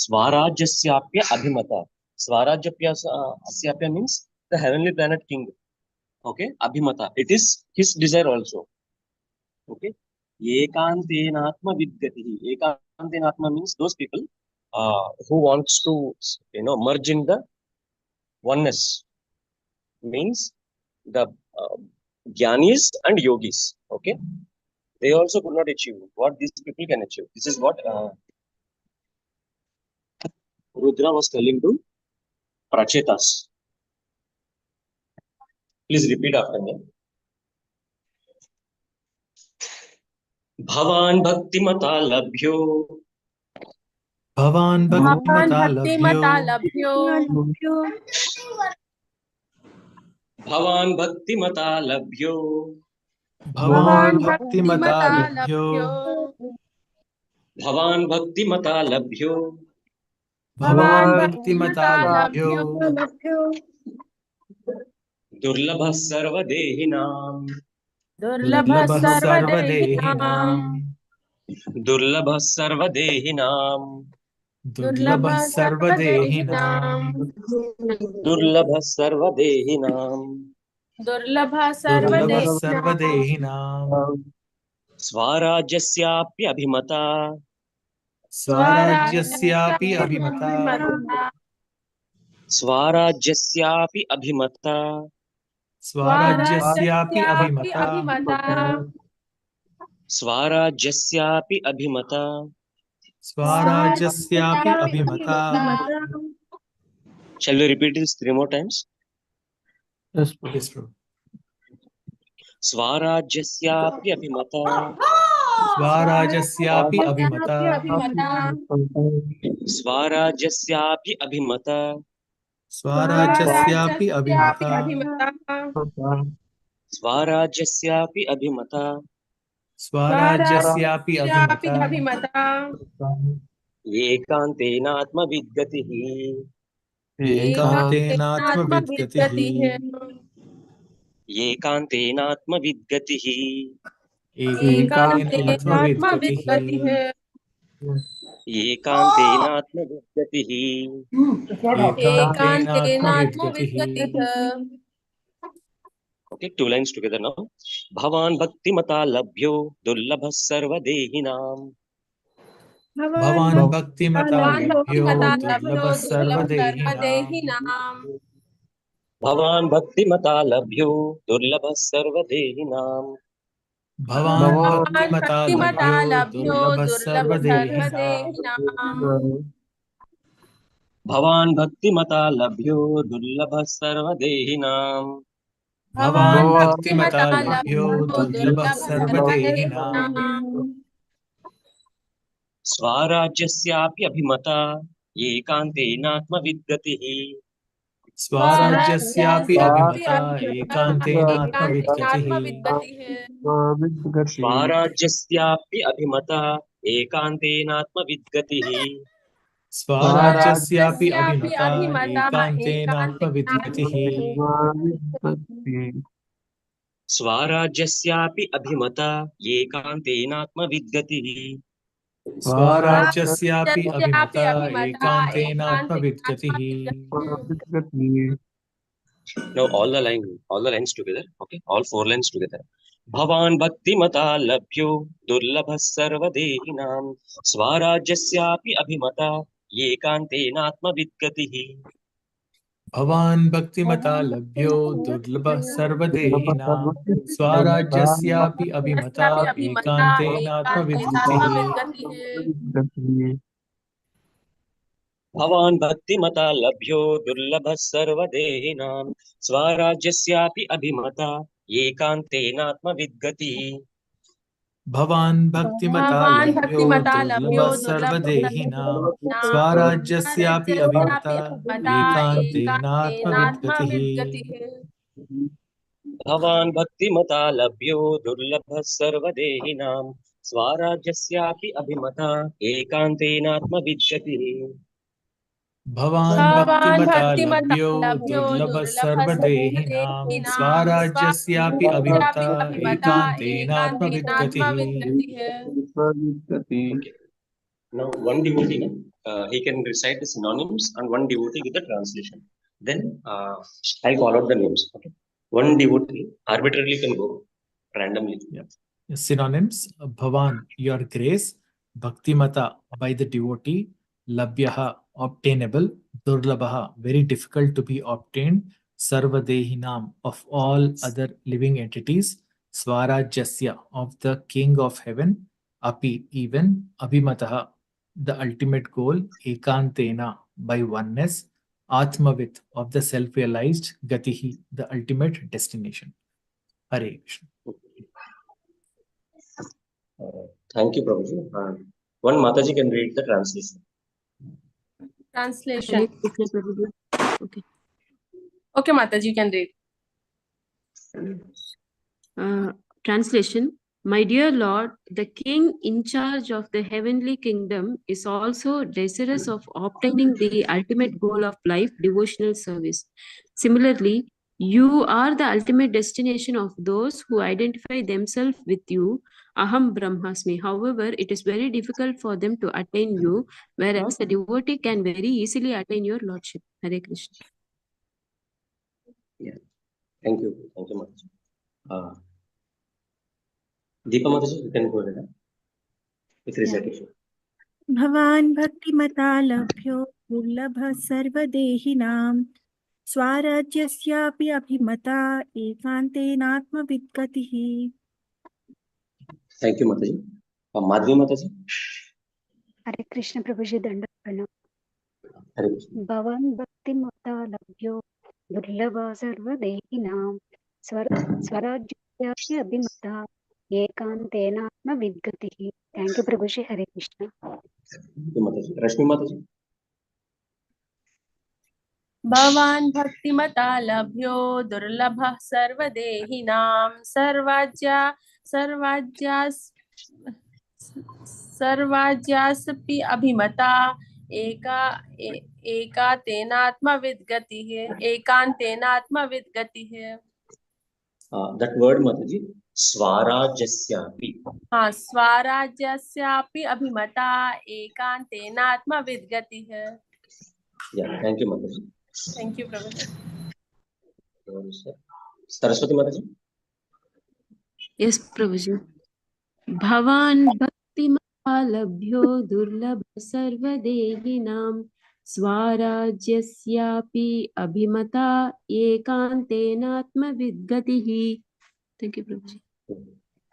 Swarajyasyapya Abhimata. Swarajyasyapya means the heavenly planet king. Okay, Abhimata. It is his desire also. Okay. Ekantenatma Vidgatihi. Ekantenatma means those people who wants to merge in the oneness. Means the Jnanis and Yogis. Okay. They also could not achieve what these people can achieve. This is what Rudra was telling to Prachetas. Please repeat after me. Bhavan Bhaktimata Labhyo. Bhavan Bhaktimata Labhyo. Bhavan Bhaktimata Labhyo. Bhavan Bhaktimata Labhyo. Bhavan Bhaktimata Labhyo. Bhavan Bhaktimata Labhyo. Durlabha Sarva Dehinam. Durlabha Sarva Dehinam. Durlabha Sarva Dehinam. Durlabha Sarva Dehinam. Durlabha Sarva Dehinam. Durlabha Sarva Dehinam. Swarajyasyapya Abhimata. Swarajyasyapi Abhimata. Swarajyasyapi Abhimata. Swarajyasyapi Abhimata. Swarajyasyapi Abhimata. Swarajyasyapi Abhimata. Shall we repeat this 3 more times? Yes, bro. Swarajyasyapi Abhimata. Swarajyasyapi Abhimata. Swarajyasyapi Abhimata. Swarajyasyapi Abhimata. Swarajyasyapi Abhimata. Swarajyasyapi Abhimata. Ekantenatma Vidgatihi. Ekantenatma Vidgatihi. Ekantenatma Vidgatihi. Ekantenatma Vidgatihi. Ekantenatma Vidgatihi. Ekantenatma Vidgatihi. Okay, 2 lines together now. Bhavan Bhaktimata Labhyo Durlabha Sarva Dehinam. Bhavan Bhaktimata Labhyo Durlabha Sarva Dehinam. Bhavan Bhaktimata Labhyo Durlabha Sarva Dehinam. Bhavan Bhaktimata Labhyo Durlabha Sarva Dehinam. Bhavan Bhaktimata Labhyo Durlabha Sarva Dehinam. भवान् भक्तिमता लभ्यो दुर्लभः सर्वदेहिनाम् स्वराज्यस्यापि अभिमता एकान्तेनात्मविद्गतिः स्वराज्यस्यापि अभिमता एकान्तेनात्मविद्गतिः स्वराज्यस्यापि अभिमता एकान्तेनात्मविद्गतिः स्वराज्यस्यापि अभिमता एकान्तेनात्मविद्गतिः स्वराज्यस्यापि अभिमता एकान्तेनात्मविद्गतिः स्वराज्यस्यापि अभिमता एकान्तेनात्मविद्गतिः Now all the lines together. Okay, all 4 lines together. Bhavan bhaktimata labhyo durlabhas sarvadehinam swarajyasyapi abhimata ekantenatmavidgatihi. भवान् भक्तिमता लभ्यो दुर्लभः सर्वदेहिनां स्वराज्यस्यापि अभिमता एकान्तेनात्मविद्गतिः Bhavan bhaktimata labhyo durlabhas sarvadehinam swarajyasyapi abhimata ekantenatmavidgatihi. भवान् भक्तिमता लभ्यो दुर्लभः सर्वदेहिनां स्वराज्यस्यापि अभिमता एकान्तेनात्मविद्गतिः भवान् भक्तिमता लभ्यो दुर्लभः सर्वदेहिनां स्वराज्यस्यापि अभिमता एकान्तेनात्मविद्गतिः भवान् भक्तिमता लभ्यो दुर्लभः सर्वदेहिनां स्वराज्यस्यापि अभिमता एकान्तेनात्मविद्गतिः Okay. Now one devotee, he can recite the synonyms and one devotee with the translation. Then I'll call out the names. Okay. One devotee arbitrarily can go randomly. Yeah. Synonyms: Bhavan, your grace; Bhaktimata, by the devotee; Labhyaha, obtainable; Durlabhaha, very difficult to be obtained; Sarvadehinam, of all other living entities; Swarajyasya, of the king of heaven; Api, even; Abhimataha, the ultimate goal; Ekantena, by oneness; Atmavit, of the self-realized; Gatihi, the ultimate destination. Hare Krishna. Thank you, Prabhuji. One Mataji can read the translation. Translation. Okay. Okay, Mataji, you can read. Translation. My dear Lord, the king in charge of the heavenly kingdom is also desirous of obtaining the ultimate goal of life, devotional service. Similarly, you are the ultimate destination of those who identify themselves with you, Aham Brahmasmi. However, it is very difficult for them to attain you, whereas a devotee can very easily attain your lordship. Hare Krishna. Yeah. Thank you, Mataji. Deepa Mataji, you can go ahead with recitation. भवान् भक्तिमता लभ्यो दुर्लभः सर्वदेहिनां स्वराज्यस्यापि अभिमता एकान्तेनात्मविद्गतिः. Thank you, Mataji. Madhya Mataji. Hare Krishna Prabhuji Dandapana. Hare Krishna. Bhavan bhaktimata labhyo durlabha sarvadehinam swarajyasya abhimata ekantenatma vidgatihi. Thank you, Prabhuji. Hare Krishna. Thank you, Mataji. Rashmi Mataji. भवान् भक्तिमता लभ्यो दुर्लभः सर्वदेहिनां सर्वाज्यास्पि अभिमता एकान्तेनात्मविद्गतिः. That word, Mataji, Swarajyasyapi. हाँ, स्वराज्यस्यापि अभिमता एकान्तेनात्मविद्गतिः. Yeah, thank you, Mataji. Thank you, Prabhu. Saraswati Mataji. Yes, Prabhuji. Bhavan bhaktimata labhyo durlabha sarvadehinam swarajyasyapi abhimata ekantenatma vidgatihi. Thank you, Prabhuji.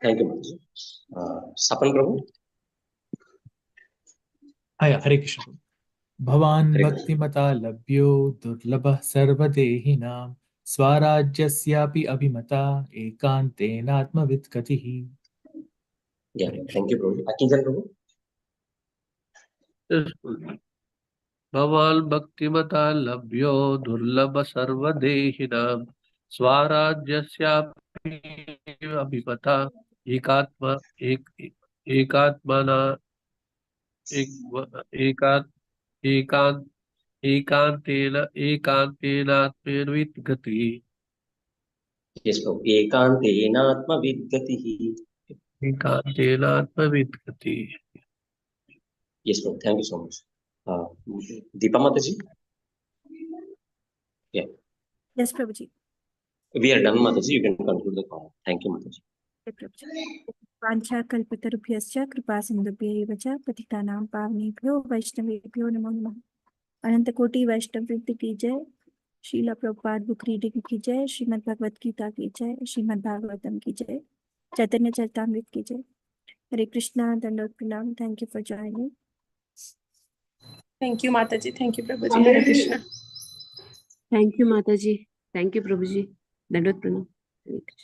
Thank you, Mataji. Sapan Prabhu. Hare Krishna. Bhavan bhaktimata labhyo durlabhah sarvadehinam Swarajyasyapi abhimata ekantenatmavid gatihi. Yeah, thank you, Prabhu. Akinjan Prabhu. Yes. Bhaval bhaktimata labhyo durlabha sarvadehinam Swarajyasyapi abhimata ekatmana ekat ekant एकांतेनात्मेनवित् गतिः Yes, Prabhu. Ekantenatmavid gatihi. एकांतेनात्मवित् गतिः. Yes, Prabhu. Thank you so much. Deepa Mataji. Yeah, Yes, Prabhuji. we are done, Mataji. You can conclude the call. Thank you, Mataji. Yes, Prabhuji. वाञ्छा कल्पतरुभ्यश्च कृपा सिन्धुभ्यैव च पतितानां पावनेभ्यो वैष्णवेभ्यो नमो नमः। अनंतकोटि वैष्णव वृत्ति की जय। शीला प्रभुपाद बुक रीडिंग की जय। श्रीमद् भगवत गीता की जय। श्रीमद् भागवतम की जय। चैतन्य चरितामृत की जय। हरे कृष्णा, दंडोत प्रणाम। Thank you for joining. Thank you, Mataji. Thank you, Prabhuji. Hare Krishna. Thank you, Mataji. Thank you, Prabhuji. Dandot Pranam. Hare Krishna.